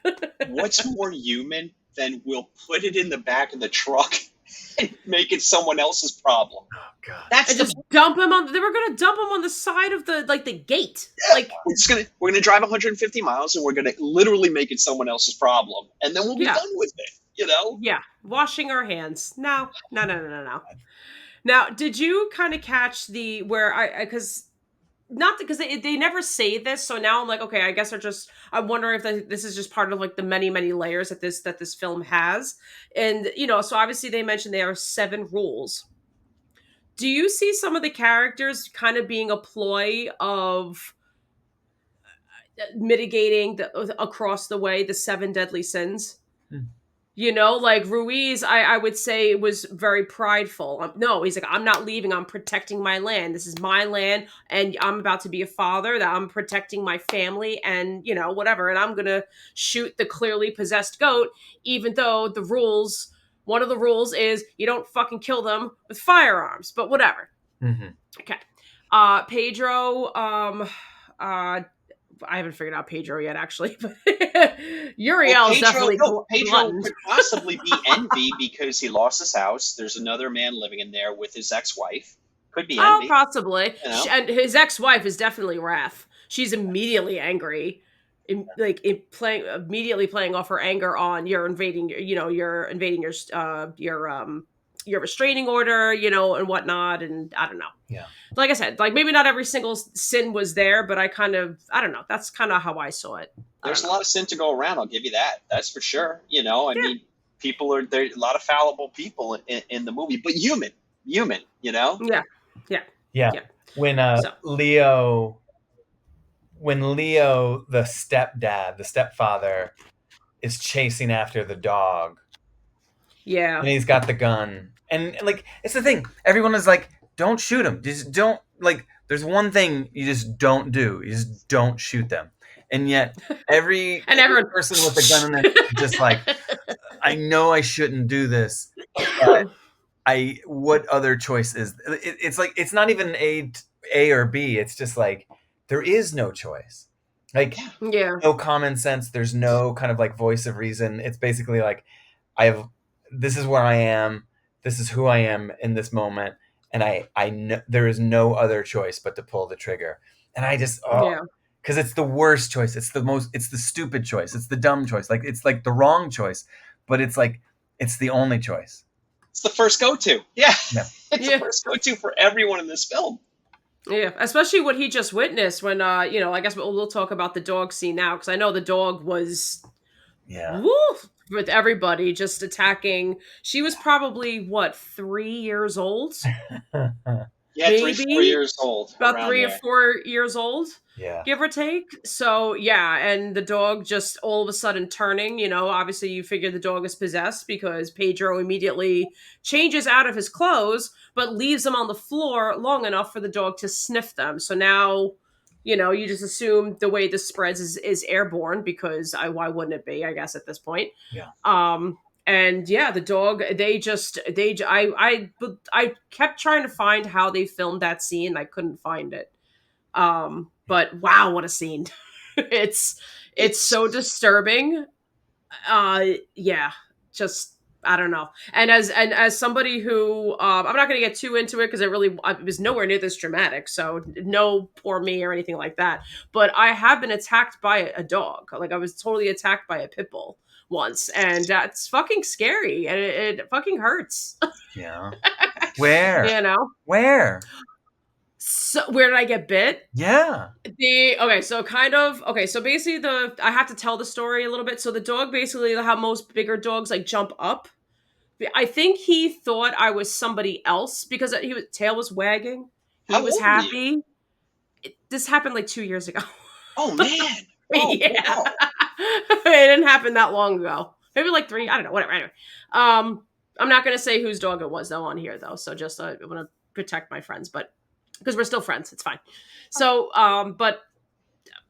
What's more human than we'll put it in the back of the truck and make it someone else's problem? Oh god. Dump him on. They were gonna dump him on the side of the gate. Like we're gonna drive 150 miles and we're gonna literally make it someone else's problem, and then we'll be done with it. Yeah, washing our hands. No. Now, did you kind of catch they never say this, so now I'm like, okay, I guess I'm wondering if this is just part of like the many, many layers that this film has. And, so obviously they mentioned there are 7 rules. Do you see some of the characters kind of being a ploy of mitigating across the way the 7 deadly sins. Hmm. You know, like Ruiz, I would say was very prideful. No, he's like, I'm not leaving. I'm protecting my land. This is my land, and I'm about to be a father. That I'm protecting my family, and you know, whatever. And I'm gonna shoot the clearly possessed goat, even though one of the rules is you don't fucking kill them with firearms. But whatever. Mm-hmm. Okay. Pedro. I haven't figured out Pedro yet, actually, but Uriel's definitely Pedro gluttoned. could possibly be envy because he lost his house. There's another man living in there with his ex-wife. Could be envy. Oh, possibly. You know? And his ex-wife is definitely wrath. She's immediately angry, immediately playing off her anger on you're invading your restraining order, you know, and whatnot, and I don't know. Yeah. Like I said, like maybe not every single sin was there, but I don't know. That's kind of how I saw it. There's a lot of sin to go around. I'll give you that. That's for sure. You know, I mean, there's a lot of fallible people in the movie, but human, you know? Yeah. When Leo, the stepfather, is chasing after the dog. Yeah. And he's got the gun. And like, it's the thing. Everyone is like, don't shoot him. Just don't, like, there's one thing you just don't do. You just don't shoot them. And yet every person with a gun in there is just like, I know I shouldn't do this. But what other choice is it's like, it's not even A or B. It's just like, there is no choice. Like, no common sense. There's no kind of like voice of reason. It's basically like, this is where I am. This is who I am in this moment. And I know there is no other choice but to pull the trigger. And I just, because it's the worst choice. It's the stupid choice. It's the dumb choice. Like, it's like the wrong choice, but it's like, it's the only choice. It's the first go-to. Yeah. It's the first go-to for everyone in this film. Yeah, especially what he just witnessed when, you know, I guess we'll talk about the dog scene now, because I know the dog was, with everybody just attacking. She was probably, 3 years old? Yeah, maybe 3 4 years old. About 3 or 4 years old, give or take. So, and the dog just all of a sudden turning, you know, obviously you figure the dog is possessed because Pedro immediately changes out of his clothes, but leaves them on the floor long enough for the dog to sniff them. So now, you know, you just assume the way this spreads is airborne, because why wouldn't it be, I guess, at this point? Yeah. And the dog, I kept trying to find how they filmed that scene. I couldn't find it. But wow, what a scene. It's so disturbing. Just, I don't know. And as somebody who, I'm not going to get too into it because it was nowhere near this dramatic. So no poor me or anything like that. But I have been attacked by a dog. Like, I was totally attacked by a pit bull once, and that's fucking scary, and it fucking hurts. Yeah. Where? You know? Where? So where did I get bit? Yeah. So basically I have to tell the story a little bit. So the dog, basically how most bigger dogs like jump up. I think he thought I was somebody else because tail was wagging. He was happy. This happened like 2 years ago. Oh man. Oh, yeah. Wow. It didn't happen that long ago. Maybe like 3. I don't know. Whatever. Anyway, I'm not going to say whose dog it was though on here though. So just I want to protect my friends, but because we're still friends, it's fine. So, but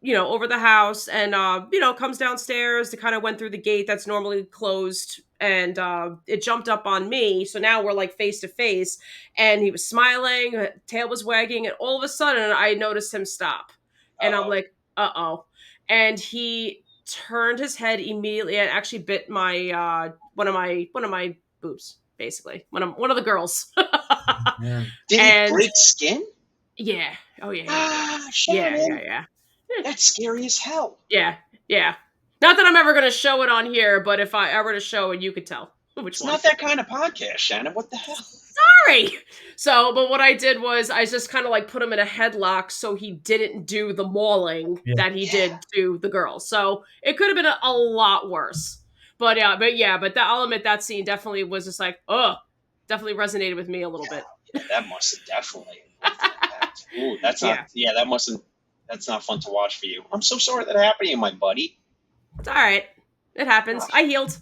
you know, over the house, and you know, comes downstairs. They kind of went through the gate that's normally closed, and it jumped up on me. So now we're like face to face, and he was smiling, tail was wagging, and all of a sudden I noticed him stop, and I'm like, uh-oh. And he turned his head immediately and actually bit my one of my boobs, basically. One of the girls. Did he break skin? Yeah. Oh yeah. Yeah. That's scary as hell. Yeah. Not that I'm ever going to show it on here, but if I ever to show it, you could tell which one. It's not that kind of podcast, Shannon. What the hell? Sorry. So, but what I did was I just kind of like put him in a headlock so he didn't do the mauling that he did to the girl. So it could have been a lot worse. But I'll admit that scene definitely was just like, definitely resonated with me a little bit. Yeah, that must have definitely. Ooh, that's not. Yeah, that mustn't. that's not fun to watch for you. I'm so sorry that happened to you, my buddy. It's all right. It happens. I healed.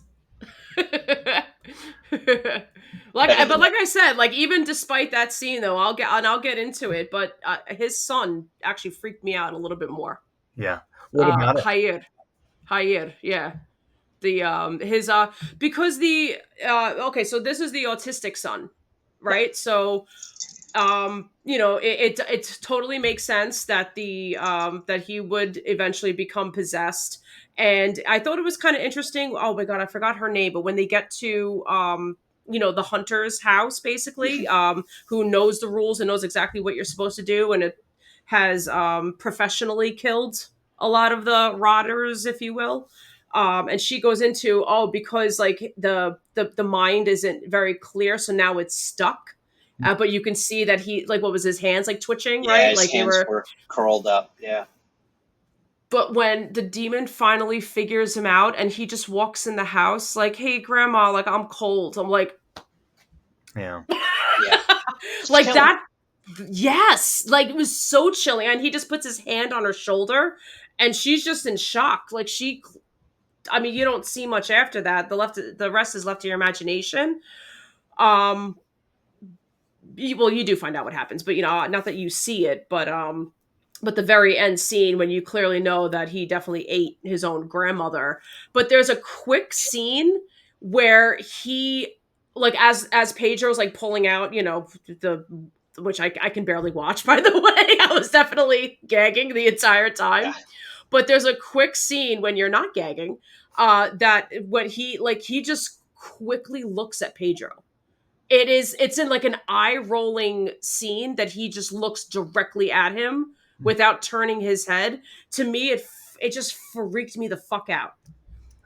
But like I said, like even despite that scene though, I'll get into it. But his son actually freaked me out a little bit more. Yeah. What about it? Hayir, yeah. The his because the okay, so this is the autistic son, right? So you know, it totally makes sense that that he would eventually become possessed. And I thought it was kind of interesting. Oh my god, I forgot her name, but when they get to you know, the hunter's house, basically, who knows the rules and knows exactly what you're supposed to do, and it has professionally killed a lot of the rotters, if you will. And she goes into, oh, because like the mind isn't very clear, so now it's stuck. But you can see that he, like, what was his hands like twitching, Yeah, right? his Like hands were curled up. Yeah. But when the demon finally figures him out and he just walks in the house like, hey, grandma, like, I'm cold. I'm like, Yeah. Yeah. like Chilling. that. Yes. Like, it was so chilling. And he just puts his hand on her shoulder and she's just in shock. Like, I mean, you don't see much after that. The rest is left to your imagination. Well, you do find out what happens, but you know, not that you see it, but the very end scene when you clearly know that he definitely ate his own grandmother. But there's a quick scene where he, like, as Pedro's like pulling out, you know, the, which I can barely watch, by the way. I was definitely gagging the entire time. Yeah. But there's a quick scene when you're not gagging, that when he just quickly looks at Pedro. It's in like an eye rolling scene that he just looks directly at him without turning his head. To me, it just freaked me the fuck out.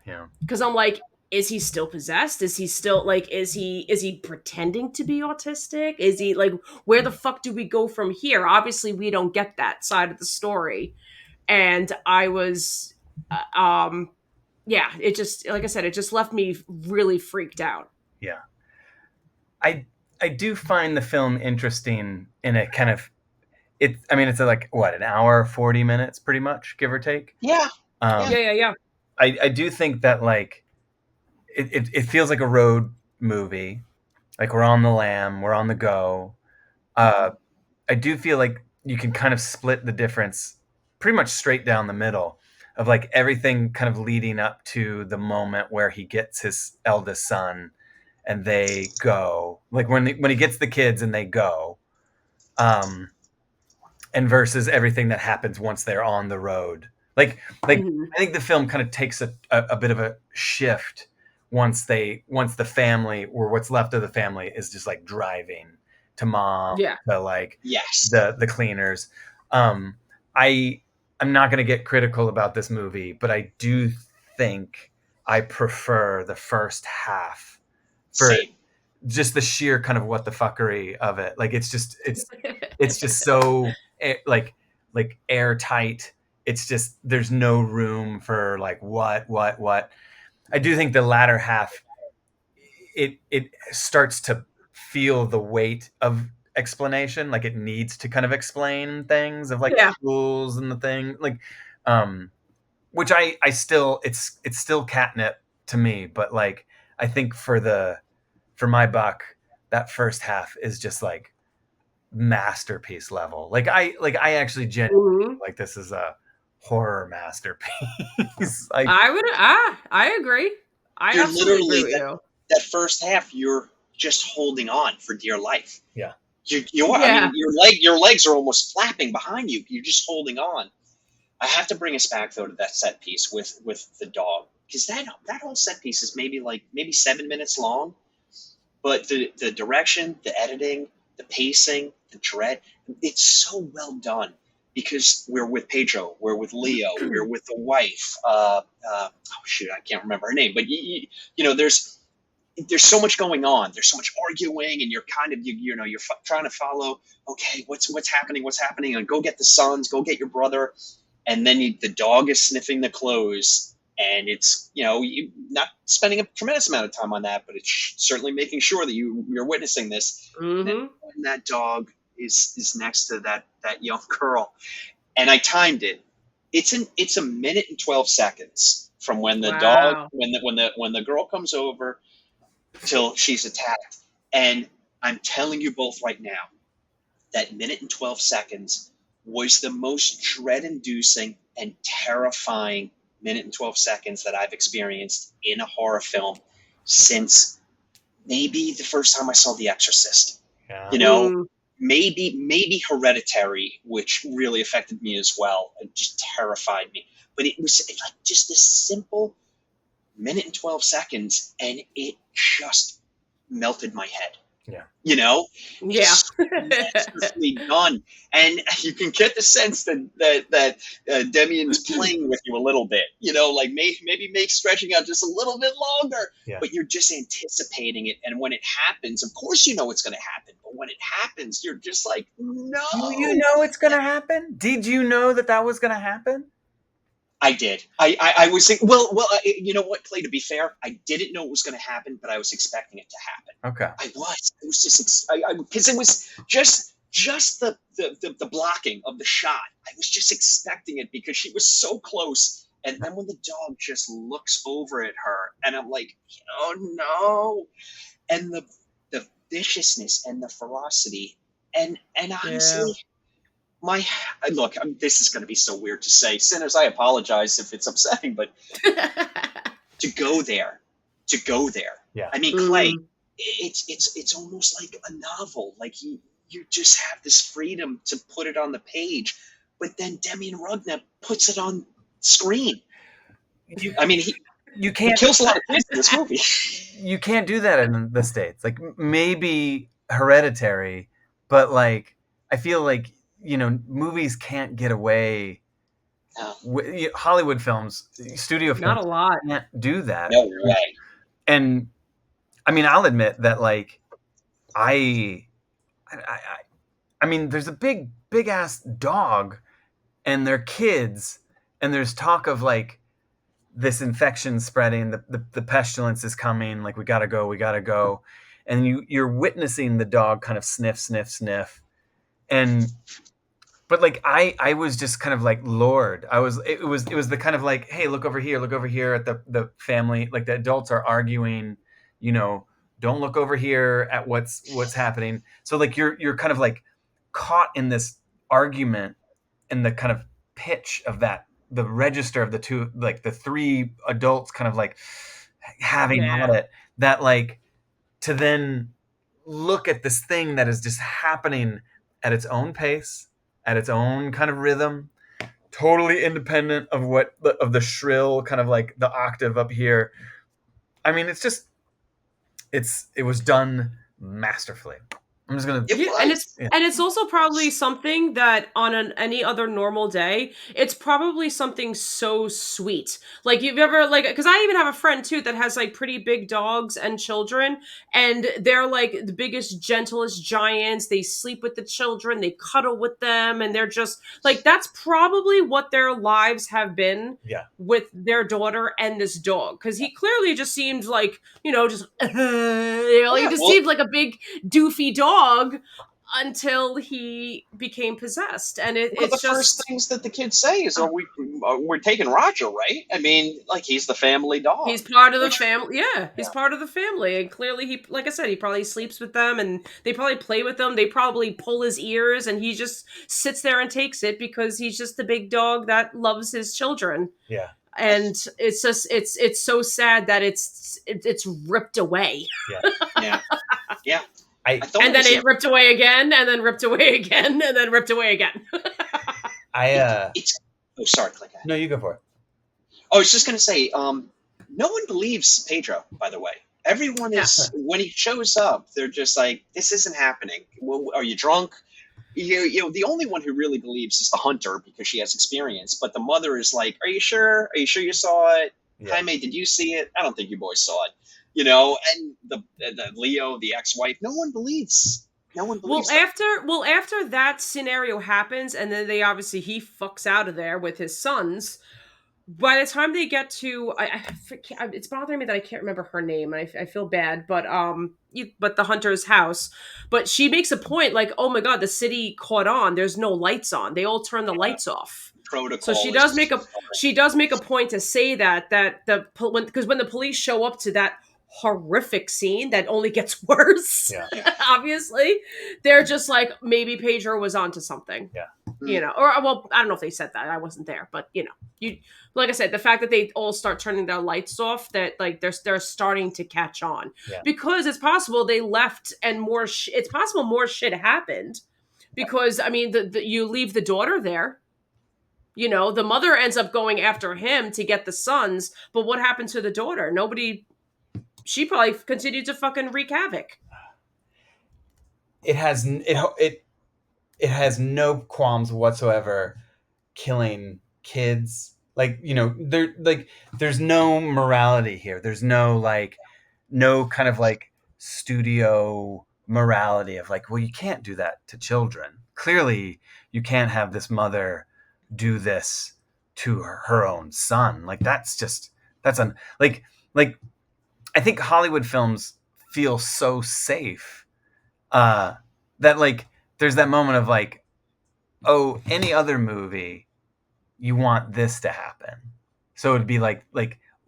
Yeah. Because I'm like, is he still possessed? Is he still like, is he pretending to be autistic? Is he like, where the fuck do we go from here? Obviously, we don't get that side of the story. And I was, yeah, it just, like I said, it just left me really freaked out. Yeah. I do find the film interesting in a kind of, I mean, it's like, what, an hour, 40 minutes, pretty much, give or take? Yeah. Yeah. I do think that, like, it feels like a road movie. Like, we're on the lam, we're on the go. I do feel like you can kind of split the difference pretty much straight down the middle of, like, everything kind of leading up to the moment where he gets his eldest son and they go, like, when he gets the kids and they go, and versus everything that happens once they're on the road. Like Mm-hmm. I think the film kind of takes a bit of a shift once the family, or what's left of the family, is just like driving to mom, Yeah. to like Yes. the cleaners. I'm not going to get critical about this movie, but I do think I prefer the first half for Same. just the sheer kind of what the fuckery of it. Like, it's just so like airtight. It's just, there's no room for like what. I do think the latter half, it starts to feel the weight of explanation. Like, it needs to kind of explain things of like schools and the thing, like, which I still, it's still catnip to me, but like, I think for my buck, that first half is just like masterpiece level. Like I actually genuinely like, this is a horror masterpiece. I agree. I You're absolutely literally agree with you. that first half, you're just holding on for dear life. Yeah. You are. Yeah. I mean, your legs are almost flapping behind you. You're just holding on. I have to bring us back though to that set piece with the dog, because that whole set piece is maybe 7 minutes long, but the direction, the editing, the pacing, the dread, it's so well done, because we're with Pedro, we're with Leo, we're with the wife. Oh shoot, I can't remember her name, but you know, there's so much going on. There's so much arguing, and you're kind of you're trying to follow. Okay, what's happening? And go get the sons, go get your brother, and then the dog is sniffing the clothes, and it's, you know, you not spending a tremendous amount of time on that, but it's certainly making sure that you're witnessing this. Mm-hmm. And that dog is next to that young girl, and I timed it. It's a minute and 12 seconds from when the dog Wow. when the girl comes over till she's attacked. And I'm telling you both right now, that minute and 12 seconds was the most dread-inducing and terrifying minute and 12 seconds that I've experienced in a horror film since maybe the first time I saw The Exorcist. Yeah. You know, maybe Hereditary, which really affected me as well. It just terrified me. But it was like just this simple minute and 12 seconds, and it just melted my head. Yeah. You know? Yeah. It's masterfully done. And you can get the sense that Demian's playing with you a little bit, you know, like maybe make stretching out just a little bit longer, but you're just anticipating it. And when it happens, of course, you know it's going to happen. But when it happens, you're just like, no. Do you know it's going to happen? Did you know that was going to happen? I did. I was thinking, well, you know what, Clay, to be fair, I didn't know it was going to happen, but I was expecting it to happen. Okay. It was just, because it was just the blocking of the shot. I was just expecting it because she was so close. And then when the dog just looks over at her, and I'm like, oh no. And the viciousness and the ferocity. And honestly, look, this is going to be so weird to say. Sinners, I apologize if it's upsetting, but to go there. Yeah. I mean, Clay, it's almost like a novel. Like you just have this freedom to put it on the page, but then Demian Rugna puts it on screen. He kills a lot of kids in this movie. You can't do that in the States. Like maybe Hereditary, but like I feel like, you know, movies can't get away. Hollywood films, studio films, not a lot, can't do that. No way. And I mean, I'll admit that, like, I mean, there's a big ass dog, and they're kids, and there's talk of like this infection spreading, the pestilence is coming, like we gotta go, and you're witnessing the dog kind of sniff, but like I was just kind of like, Lord, it was the kind of like, hey, look over here at the family, like the adults are arguing, you know, don't look over here at what's happening. So like you're kind of like caught in this argument, in the kind of pitch of that, the register of the two, like the three adults kind of like having at it, that like to then look at this thing that is just happening at its own pace, at its own kind of rhythm, totally independent of the shrill kind of like the octave up here. I mean, it was done masterfully. I'm just gonna, and it's also probably something that on any other normal day, it's probably something so sweet. Like you've ever like, because I even have a friend too that has like pretty big dogs and children, and they're like the biggest, gentlest giants. They sleep with the children, they cuddle with them, and they're just like, that's probably what their lives have been with their daughter and this dog. Because he clearly just seemed like, you know, just he just seemed like a big doofy dog until he became possessed. And it's the first things that the kids say is, we're taking Roger, right? I mean, like, he's the family dog. He's part of the family. He's part of the family. And clearly he, like I said, he probably sleeps with them, and they probably play with them. They probably pull his ears, and he just sits there and takes it because he's just the big dog that loves his children. Yeah. And it's just, it's so sad that it's ripped away. Yeah. And then it ripped away again, and then ripped away again, and then ripped away again. Sorry, Click. No, you go for it. I was just going to say, no one believes Pedro, by the way. Everyone is, when he shows up, they're just like, this isn't happening. Well, are you drunk? You know, the only one who really believes is the hunter, because she has experience. But the mother is like, are you sure? Are you sure you saw it? Jaime, did you see it? I don't think you boys saw it. You know, and the Leo, the ex-wife, no one believes. Well, after that scenario happens, and then he fucks out of there with his sons. by the time they get to, it's bothering me that I can't remember her name. I feel bad, but but the hunter's house. But she makes a point like, oh my god, the city caught on. There's no lights on. They all turn the lights off. So Protocol is she does make a point to say that because when the police show up to that horrific scene that only gets worse, obviously, they're just like, maybe Pedro was onto something. Or well, I don't know if they said that. I wasn't there, but you like I said, the fact that they all start turning their lights off, that like they're starting to catch on, because it's possible they left and it's possible more shit happened, because I mean you leave the daughter there, the mother ends up going after him to get the sons, but what happened to the daughter? She probably continued to fucking wreak havoc. It has no qualms whatsoever killing kids. Like, there's no morality here. There's no kind of like studio morality of like, well, you can't do that to children. Clearly you can't have this mother do this to her own son. Like, I think Hollywood films feel so safe that like there's that moment of like, oh, any other movie, you want this to happen. So it'd be like,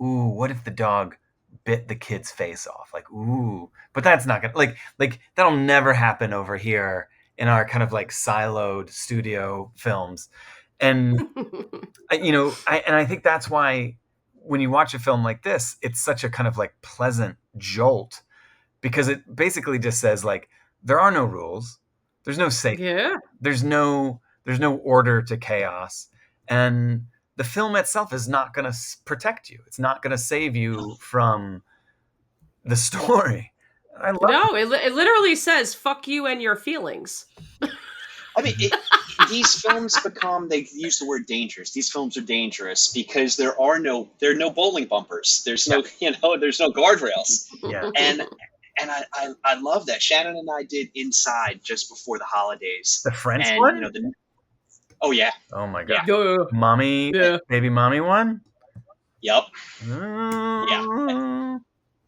ooh, what if the dog bit the kid's face off? Like, ooh, but that's not gonna like that'll never happen over here in our kind of like siloed studio films. And I think that's why when you watch a film like this, it's such a kind of like pleasant jolt, because it basically just says like, there are no rules, there's no safety, there's no order to chaos, and the film itself is not going to protect you. It's not going to save you from the story. It literally says "fuck you and your feelings." I mean, these films they use the word dangerous. These films are dangerous because there are no bowling bumpers. There's no there's no guardrails. Yeah. And I love that. Shannon and I did Inside just before the holidays. The French one? Oh yeah. Oh my god. Yeah. Mommy, baby mommy one? Yep. Yeah.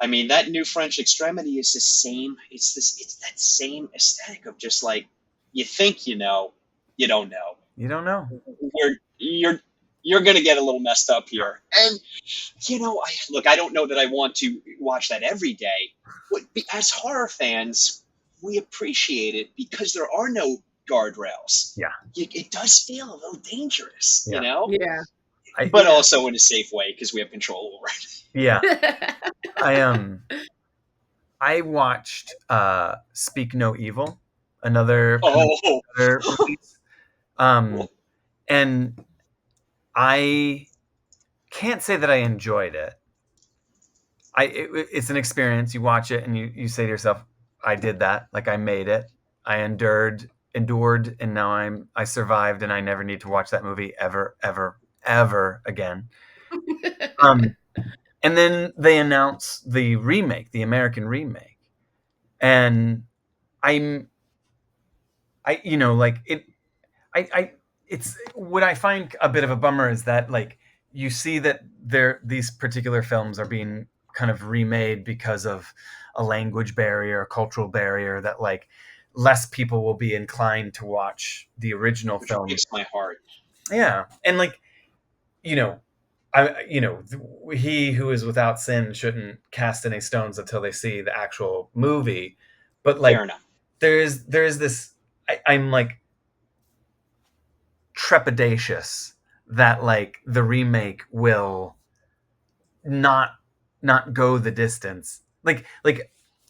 I mean, that new French Extremity is the same. It's that same aesthetic of just like, you think you know, you don't know. You don't know. You're going to get a little messed up here. And, I don't know that I want to watch that every day. As horror fans, we appreciate it because there are no guardrails. Yeah. It does feel a little dangerous, Yeah. But also in a safe way because we have control over it. Yeah. I watched Speak No Evil, another release. And I can't say that I enjoyed it. It's an experience. You watch it and you say to yourself, I did that. Like, I made it. I endured, and now I survived, and I never need to watch that movie ever, ever, ever again. And then they announce the remake, the American remake, and it's what I find a bit of a bummer is that like you see that these particular films are being kind of remade because of a language barrier, a cultural barrier, that like less people will be inclined to watch the original film. Breaks my heart. Yeah, and like he who is without sin shouldn't cast any stones until they see the actual movie. But like, there is this. I'm like trepidatious that like the remake will not go the distance. Like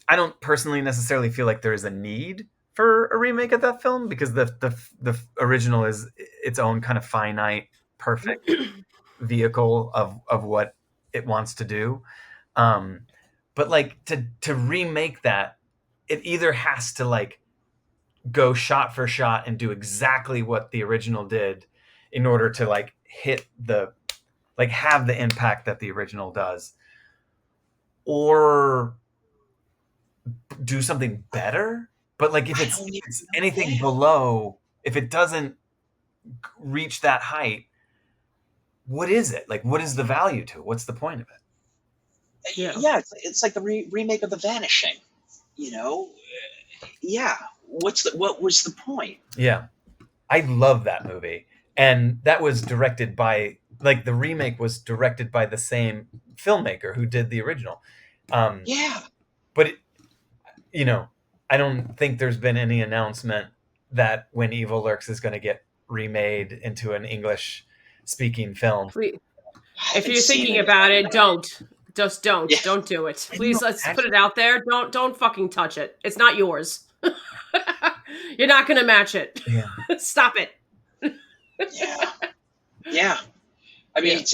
I don't personally necessarily feel like there is a need for a remake of that film, because the original is its own kind of finite, perfect vehicle of what it wants to do. But like to remake that, it either has to like go shot for shot and do exactly what the original did in order to like hit have the impact that the original does, or do something better. But like if it's anything below, if it doesn't reach that height, what is it? Like, what is the value to it? What's the point of it? Yeah, it's like the remake of The Vanishing. Yeah. What was the point? Yeah, I love that movie, and that was directed by the remake was directed by the same filmmaker who did the original. Yeah. But I don't think there's been any announcement that When Evil Lurks is going to get remade into an English-speaking film. If you're thinking about it, don't. Just don't. Yeah. Don't do it. Please, let's put it out there. Don't fucking touch it. It's not yours. You're not going to match it. Yeah. Stop it. Yeah. I mean,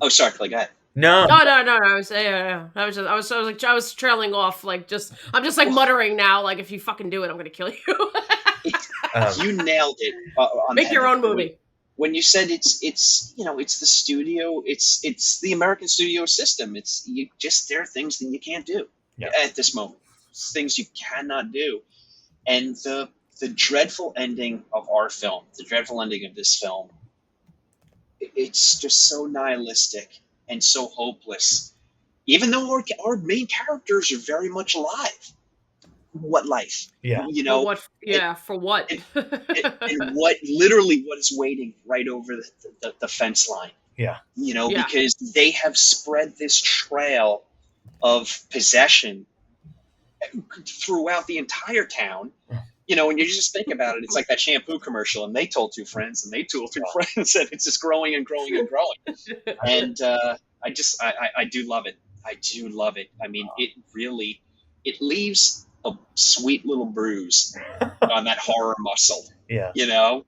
oh, sorry, Clay, go ahead. No. I was trailing off. I'm just muttering now. Like, if you fucking do it, I'm going to kill you. You nailed it. Make your own movie. When you said it's the studio, it's the American studio system. There are things that you can't do at this moment. Things you cannot do, and the dreadful ending of our film, the dreadful ending of this film, it's just so nihilistic and so hopeless. Even though our main characters are very much alive. What life? Yeah. For what? And what is waiting right over the fence line. Yeah. Because they have spread this trail of possession throughout the entire town. When you just think about it, it's like that shampoo commercial, and they told two friends, and they told two friends, and it's just growing and growing and growing. And I do love it. I do love it. I mean, it leaves a sweet little bruise on that horror muscle. Yeah. I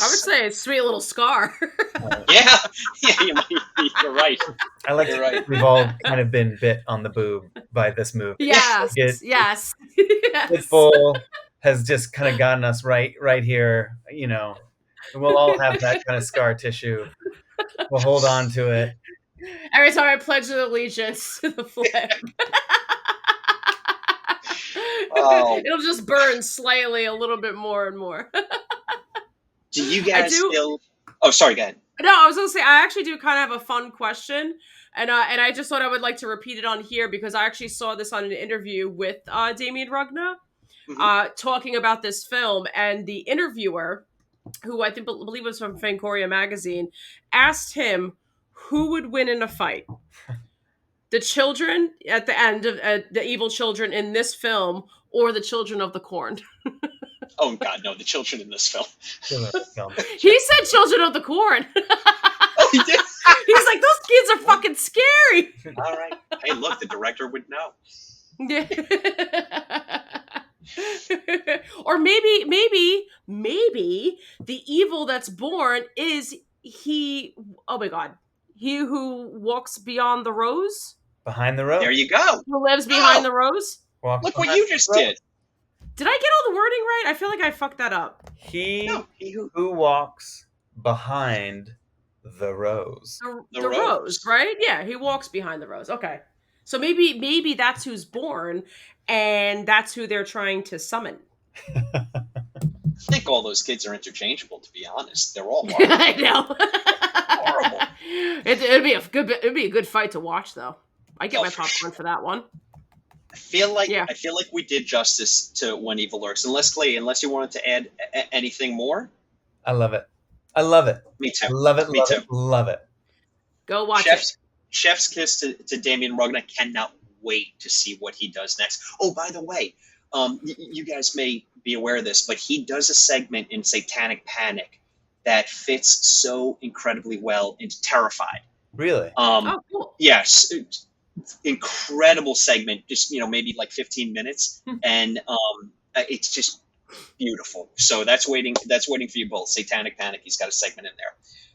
would say a sweet little scar. Yeah, you're right. I like you're right. We've all kind of been bit on the boob by this movie. Yes. Pitbull has just kind of gotten us right here. We'll all have that kind of scar tissue. We'll hold on to it. Every time I pledge allegiance to the flag. Oh. It'll just burn slightly a little bit more and more. Do you guys still? Oh, sorry, go ahead. No, I was going to say, I actually do kind of have a fun question. And I just thought I would like to repeat it on here because I actually saw this on an interview with Demian Rugna talking about this film. And the interviewer, who I believe was from Fangoria magazine, asked him who would win in a fight. The children at the end of the evil children in this film, or the children of the corn? Oh God, no! The children in this film. He said children of the corn. Oh, he did. He's like, those kids are fucking scary. All right. Hey, look, the director would know. Yeah. Or maybe the evil that's born is he. Oh my God. He who walks beyond the rose? Behind the rose. There you go. Who lives behind the rose? Look what you just did. Did I get all the wording right? I feel like I fucked that up. He who walks behind the rose. The rose, right? Yeah, he walks behind the rose. Okay. So maybe that's who's born, and that's who they're trying to summon. I think all those kids are interchangeable, to be honest. They're all horrible. I know. Horrible. It'd be a good fight to watch, though. I get my popcorn for that one. I feel like we did justice to When Evil Lurks. Unless you wanted to add anything more. I love it. Me too. Love it. Go watch it. Chef's kiss to Demian Rugna. Cannot wait to see what he does next. Oh, by the way, you guys may be aware of this, but he does a segment in Satanic Panic that fits so incredibly well into Terrified. Really? Cool. Yes. Incredible segment, just maybe like 15 minutes, and it's just beautiful. So that's waiting for you both. Satanic Panic, he's got a segment in there.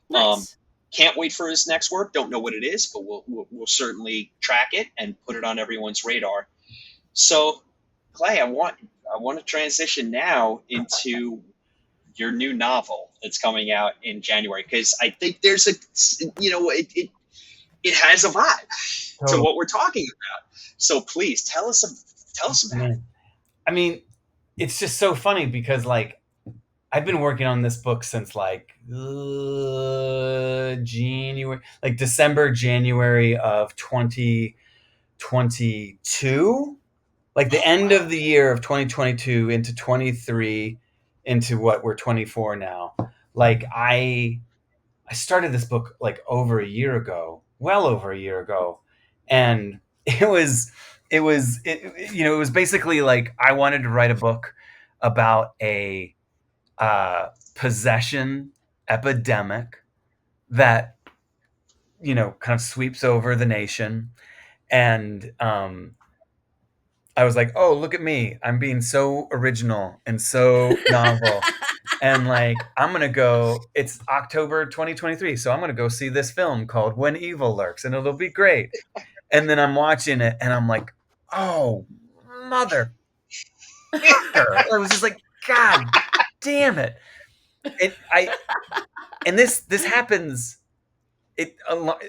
Nice. Can't wait for his next work. Don't know what it is, but we'll certainly track it and put it on everyone's radar. So, Clay, I want to transition now into your new novel that's coming out in January, because I think there's it has a vibe to what we're talking about. So please tell us about it. I mean, it's just so funny because I've been working on this book since like January, like December, January of 2022, like the end of the year of 2022 into 23 into what we're 24 now. Like I started this book like over a year ago, well over a year ago, and it was it was basically like I wanted to write a book about a possession epidemic that kind of sweeps over the nation, and I was like, oh, look at me, I'm being so original and so novel. And like, I'm gonna go. It's October 2023, so I'm gonna go see this film called When Evil Lurks, and it'll be great. And then I'm watching it, and I'm like, oh, mother, I was just like, God damn it! And this happens.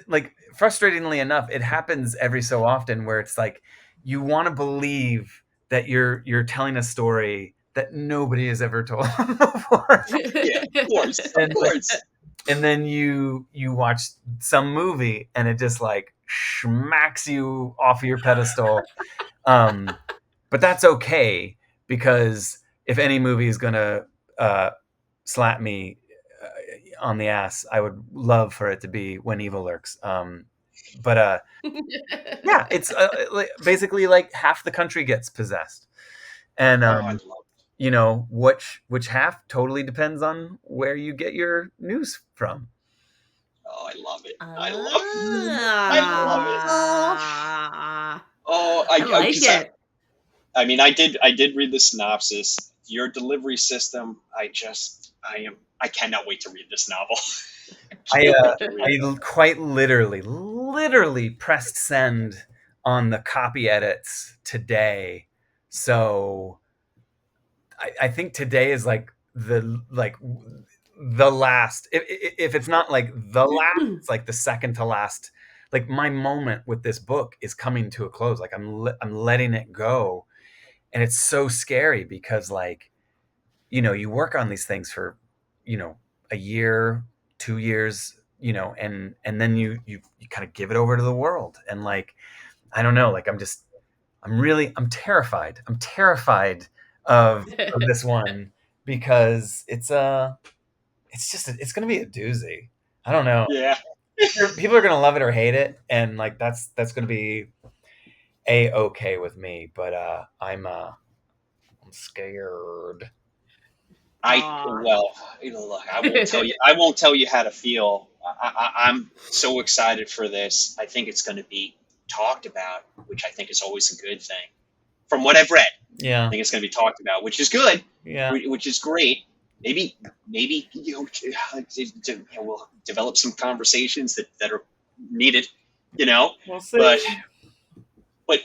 Like frustratingly enough, it happens every so often where it's like you want to believe that you're telling a story that nobody has ever told before. Yeah, of course, of course. And then you watch some movie and it just like smacks you off your pedestal. But that's okay, because if any movie is gonna slap me on the ass, I would love for it to be When Evil Lurks. But yeah, it's basically like half the country gets possessed, and I love which half totally depends on where you get your news from. Oh, I love it. I love it. I love it. Oh, I like it. I mean, I did read the synopsis. Your delivery system, I cannot wait to read this novel. I quite literally pressed send on the copy edits today. So I think today is like the last. If it's not like the last, it's like the second to last. Like my moment with this book is coming to a close. Like I'm letting it go, and it's so scary because like you work on these things for a year, 2 years, and then you kind of give it over to the world, and like I don't know, like I'm terrified. I'm terrified of this one, because it's gonna be a doozy. I don't know. Yeah. People are gonna love it or hate it, and like that's gonna be okay with me. But I'm scared. Look, I won't tell you how to feel. I'm so excited for this. I think it's going to be talked about, which I think is always a good thing. From what I've read, Yeah, I think it's going to be talked about, which is good. yeah. Which is great. Maybe we'll develop some conversations that are needed. We'll see. But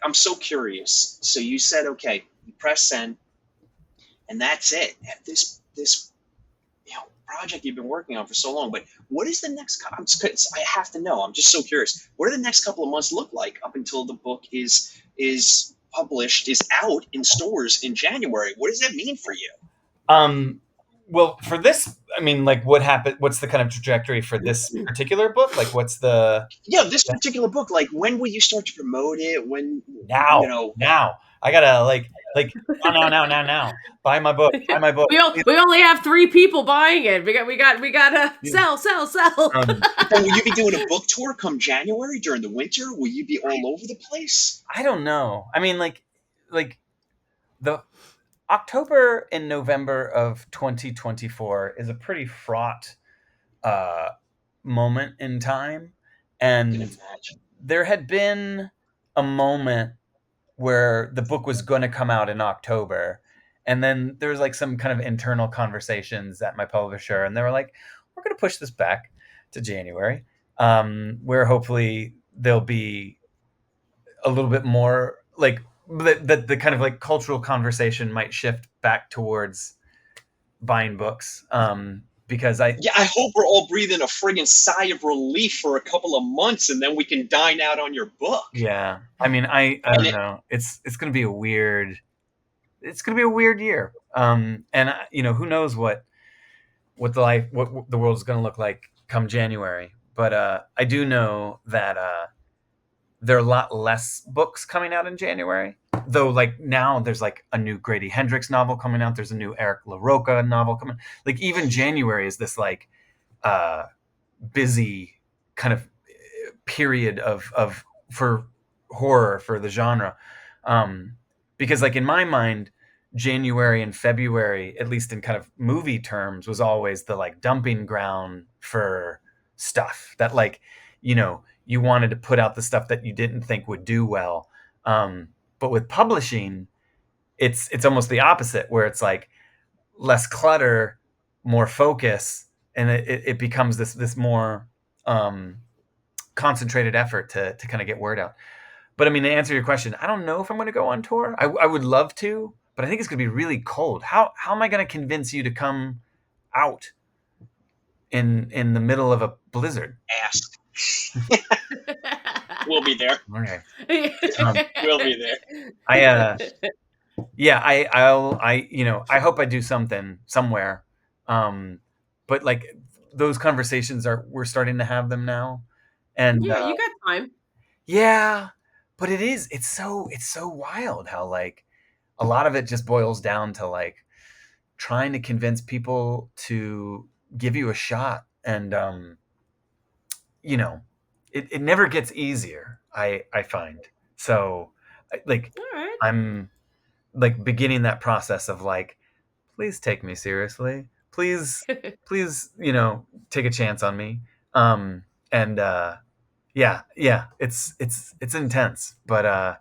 I'm so curious. So you said, okay, you press send, and that's it. This project you've been working on for so long. But what is the next? I have to know. I'm just so curious. What do the next couple of months look like up until the book is published, is out in stores in January? What does that mean for you? Well, for this, I mean, like, what happened? What's the kind of trajectory for this particular book? Like, what's the? Yeah, this particular book. Like, when will you start to promote it? When? Now. I gotta like now. Buy my book. Buy my book. We only have 3 people buying it. We gotta sell. Will you be doing a book tour come January during the winter? Will you be all over the place? I don't know. I mean, like the October and November of 2024 is a pretty fraught moment in time, and there had been a moment where the book was going to come out in October, and then there was like some kind of internal conversations at my publisher, and they were like, we're going to push this back to January, where hopefully there'll be a little bit more like the kind of like cultural conversation might shift back towards buying books. Because I hope we're all breathing a friggin' sigh of relief for a couple of months, and then we can dine out on your book. Yeah, I mean, I don't know. It's going to be a weird it's going to be a weird year. And who knows what the world is going to look like come January. But I do know that there are a lot less books coming out in January. Though, like, now there's like a new Grady Hendrix novel coming out. There's a new Eric LaRocca novel coming. Like, even January is this like busy kind of period of for horror, for the genre. Because, like, in my mind, January and February, at least in kind of movie terms, was always the like dumping ground for stuff that, like, you wanted to put out the stuff that you didn't think would do well. But with publishing, it's almost the opposite, where it's like less clutter, more focus, and it becomes this more concentrated effort to kind of get word out. But I mean, to answer your question, I don't know if I'm going to go on tour. I would love to, but I think it's going to be really cold. How am I going to convince you to come out in the middle of a blizzard? Ask. We'll be there. Okay. We'll be there. I hope I do something somewhere. But like, those conversations we're starting to have them now. And you got time. Yeah, but it's so wild how, like, a lot of it just boils down to like trying to convince people to give you a shot. And it never gets easier, I find. So, like, All right. I'm like beginning that process of like, please take me seriously. Please, take a chance on me. It's intense, but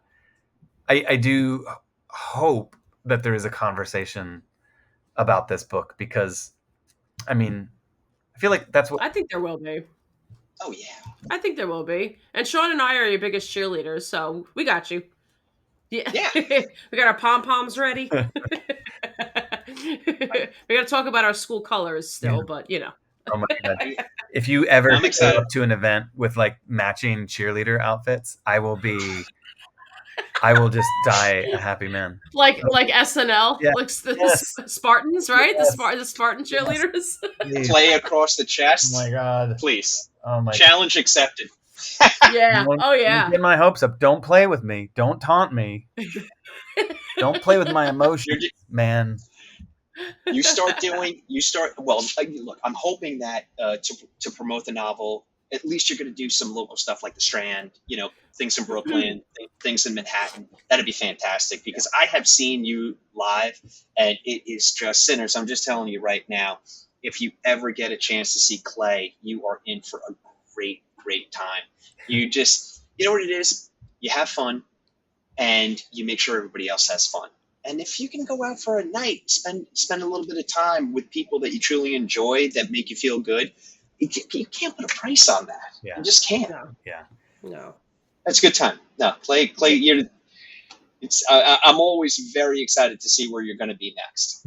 I do hope that there is a conversation about this book, because, I mean, I feel like that's what I think there will be. Oh yeah. I think there will be. And Sean and I are your biggest cheerleaders, so we got you. Yeah. We got our pom-poms ready. We got to talk about our school colors still, but Oh my God. If you ever I'm go excited. up to an event with like matching cheerleader outfits, I will just die a happy man. like SNL, Yeah. like the Yes. Spartans, right? Yes. The Spartan cheerleaders. Please. Play across the chest. Oh my God. Please. Oh my Challenge accepted. Yeah. Don't- Oh yeah. don't get my hopes up. Don't play with me. Don't taunt me. Don't play with my emotions, man. Well, look, I'm hoping that to promote the novel, at least you're going to do some local stuff like the Strand, things in Brooklyn, things in Manhattan. That'd be fantastic, because I have seen you live, and it is just Cinners. I'm just telling you right now, if you ever get a chance to see Clay, you are in for a great, great time. You just, you know what it is? You have fun, and you make sure everybody else has fun. And if you can go out for a night, spend a little bit of time with people that you truly enjoy, that make you feel good, you can't put a price on that. Yeah. You just can't. No. That's a good time. No, Clay, I'm always very excited to see where you're going to be next.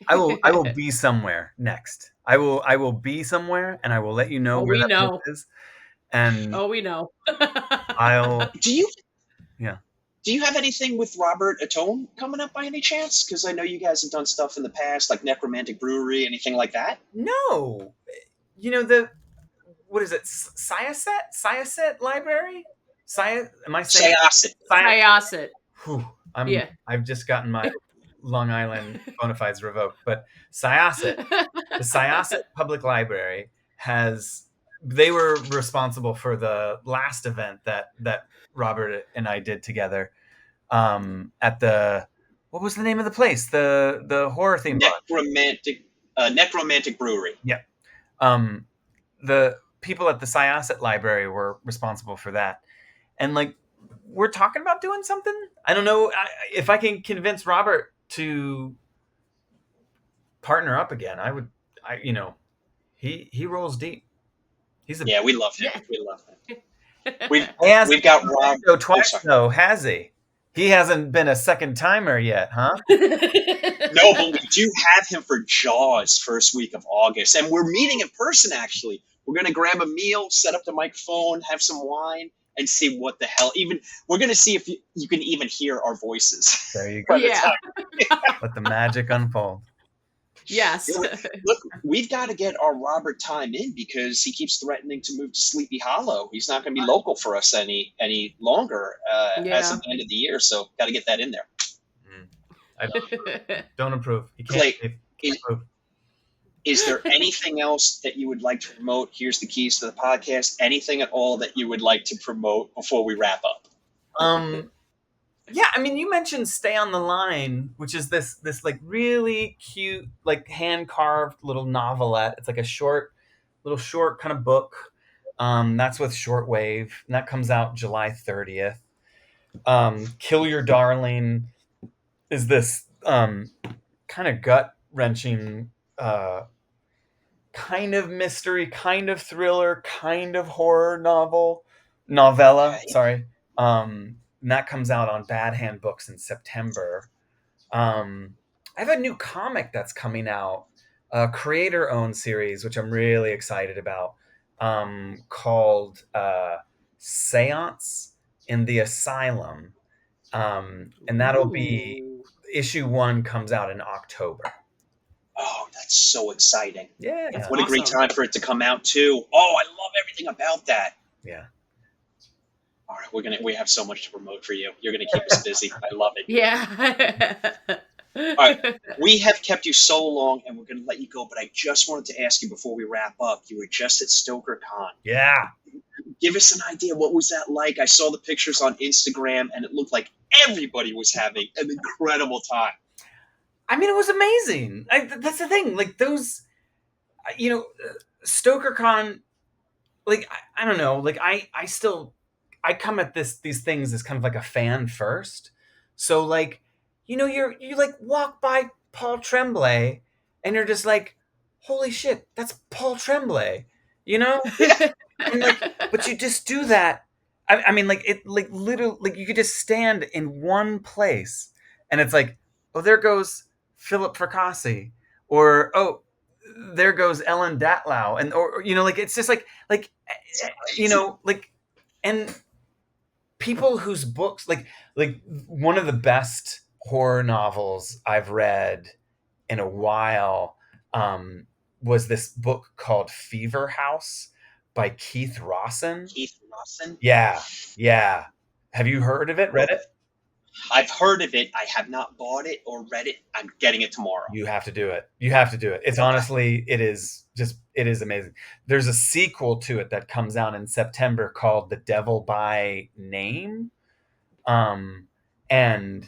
I will be somewhere next. I will be somewhere, and I will let you know where that place is. And we know. Do you have anything with Robert Atone coming up by any chance? Because I know you guys have done stuff in the past, like Necromantic Brewery, anything like that? No. What is it? Syosset Library? Am I saying Syosset. Yeah. I've just gotten my Long Island bona fides revoked. But Syosset, the Syosset Public Library they were responsible for the last event that Robert and I did together at what was the name of the place? The horror theme Necromantic Brewery. Yeah. The people at the Syosset Library were responsible for that. And like, we're talking about doing something. I don't know if I can convince Robert to partner up again. He rolls deep. We love him. We love him. We've got Rob twice though, has he? He hasn't been a second timer yet, huh? No, but we do have him for Jaws first week of August, and we're meeting in person. Actually, we're going to grab a meal, set up the microphone, have some wine, and see what the hell. Even we're gonna see if you can even hear our voices. There you go. Yeah. Let the magic unfold. Yes. Look, we've got to get our Robert time in because he keeps threatening to move to Sleepy Hollow. He's not going to be local for us any longer as of the end of the year. So got to get that in there. I don't approve. You can't, Clay, can't approve. Is there anything else that you would like to promote? Here's the keys to the podcast. Anything at all that you would like to promote before we wrap up? Yeah, I mean, you mentioned Stay on the Line, which is this like really cute, like hand-carved little novelette. It's like a little short kind of book. That's with Shortwave, and that comes out July 30th. Kill Your Darling is this kind of gut-wrenching kind of mystery, kind of thriller, kind of horror novella. Okay. Sorry. And that comes out on Bad Hand Books in September. I have a new comic that's coming out, a creator-owned series, which I'm really excited about, called Seance in the Asylum. And that'll be, issue 1 comes out in October. Oh, that's so exciting. Yeah. That's What a great time for it to come out, too. Oh, I love everything about that. Yeah. All right, we have so much to promote for you. You're gonna keep us busy. I love it. Yeah. All right, we have kept you so long, and we're gonna let you go. But I just wanted to ask you before we wrap up. You were just at StokerCon. Yeah. Give us an idea. What was that like? I saw the pictures on Instagram, and it looked like everybody was having an incredible time. I mean, it was amazing. That's the thing. Like those, StokerCon. Like I don't know. Like I come at these things as kind of like a fan first. So like, you like walk by Paul Tremblay and you're just like, holy shit, that's Paul Tremblay, And like, but you just do that. I mean, like it, like literally, like you could just stand in one place and it's like, oh, there goes Philip Fracassi, or oh, there goes Ellen Datlow, and or like it's just like and people whose books like one of the best horror novels I've read in a while was this book called Fever House by Keith Rawson. Keith Rawson? Yeah. Have you heard of it? Read it? I've heard of it. I have not bought it or read it. I'm getting it tomorrow. You have to do it. It's honestly, it is amazing. There's a sequel to it that comes out in September called The Devil by Name. And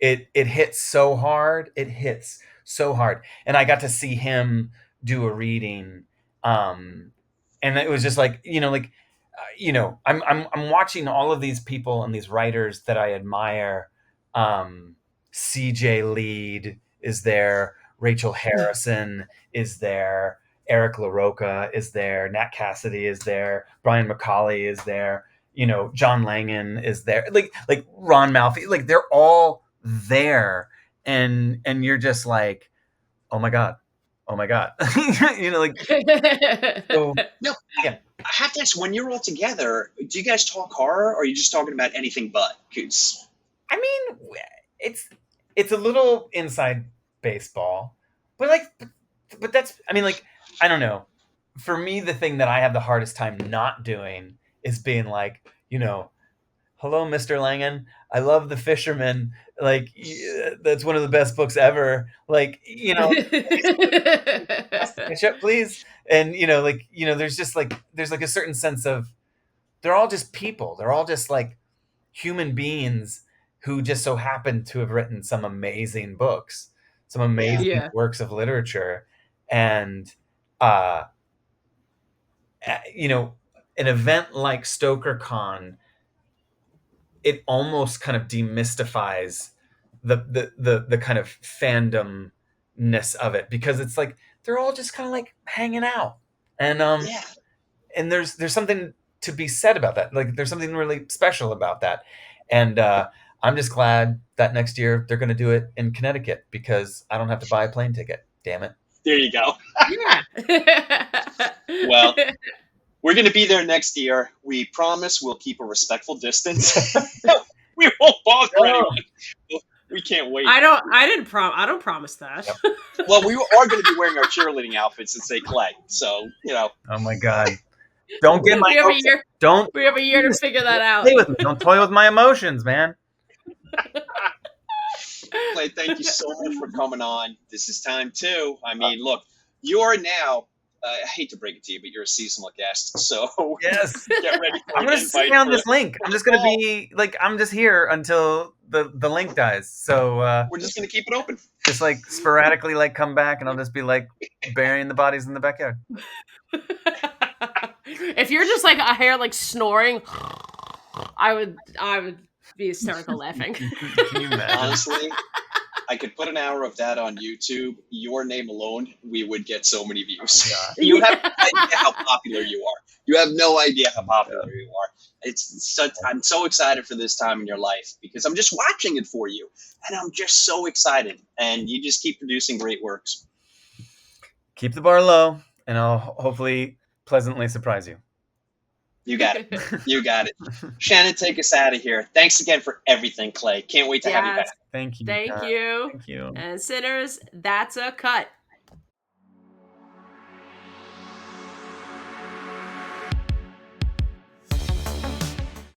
it hits so hard. It hits so hard. And I got to see him do a reading. And it was just like, I'm watching all of these people and these writers that I admire. CJ Lead is there. Rachel Harrison is there. Eric LaRocca is there. Nat Cassidy is there. Brian McCauley is there. John Langan is there. Like Ron Malfi. Like they're all there, and you're just like, oh my god. Like so, No, yeah. I have to ask, when you're all together, do you guys talk horror, or are you just talking about anything but? I mean, it's a little inside baseball, but that's, I mean, like, I don't know. For me, the thing that I have the hardest time not doing is being like, hello, Mr. Langan. I love The Fisherman. Like, that's one of the best books ever. Like, catch up, please. And, there's just like, there's like a certain sense of, they're all just people. They're all just like human beings who just so happen to have written some amazing books, some amazing works of literature. And, an event like StokerCon, it almost kind of demystifies the kind of fandomness of it, because it's like they're all just kind of like hanging out, and and there's something to be said about that. Like there's something really special about that, and I'm just glad that next year they're going to do it in Connecticut, because I don't have to buy a plane ticket. Damn it! There you go. Yeah. Well, We're going to be there next year. We promise we'll keep a respectful distance. We won't bother anyone. We can't wait. I don't promise that. Well, we are going to be wearing our cheerleading outfits and say Clay. So, Oh my God. Don't get my don't We have a year to figure that out. play with me. Don't toy with my emotions, man. Clay, thank you so much for coming on. This is time two. I mean, look, you are now, I hate to break it to you, but you're a seasonal guest. So Yes. get ready for I'm going to stay on this link. I'm just going to be like, I'm just here until the link dies. So we're just going to keep it open. just like sporadically like come back and I'll just be like burying the bodies in the backyard. If you're just like a hair like snoring, I would be hysterical laughing. Can you imagine? Honestly, I could put an hour of that on YouTube. Your name alone, we would get so many views. You have no idea how popular you are. You have no idea how popular you are. I'm so excited for this time in your life because I'm just watching it for you, and I'm just so excited. And you just keep producing great works. Keep the bar low, and I'll hopefully pleasantly surprise you. You got it. You got it. Shannon, take us out of here. Thanks again for everything, Clay. Can't wait to have you back. Thank you. Thank God. you. Thank you. And Cinners, that's a cut.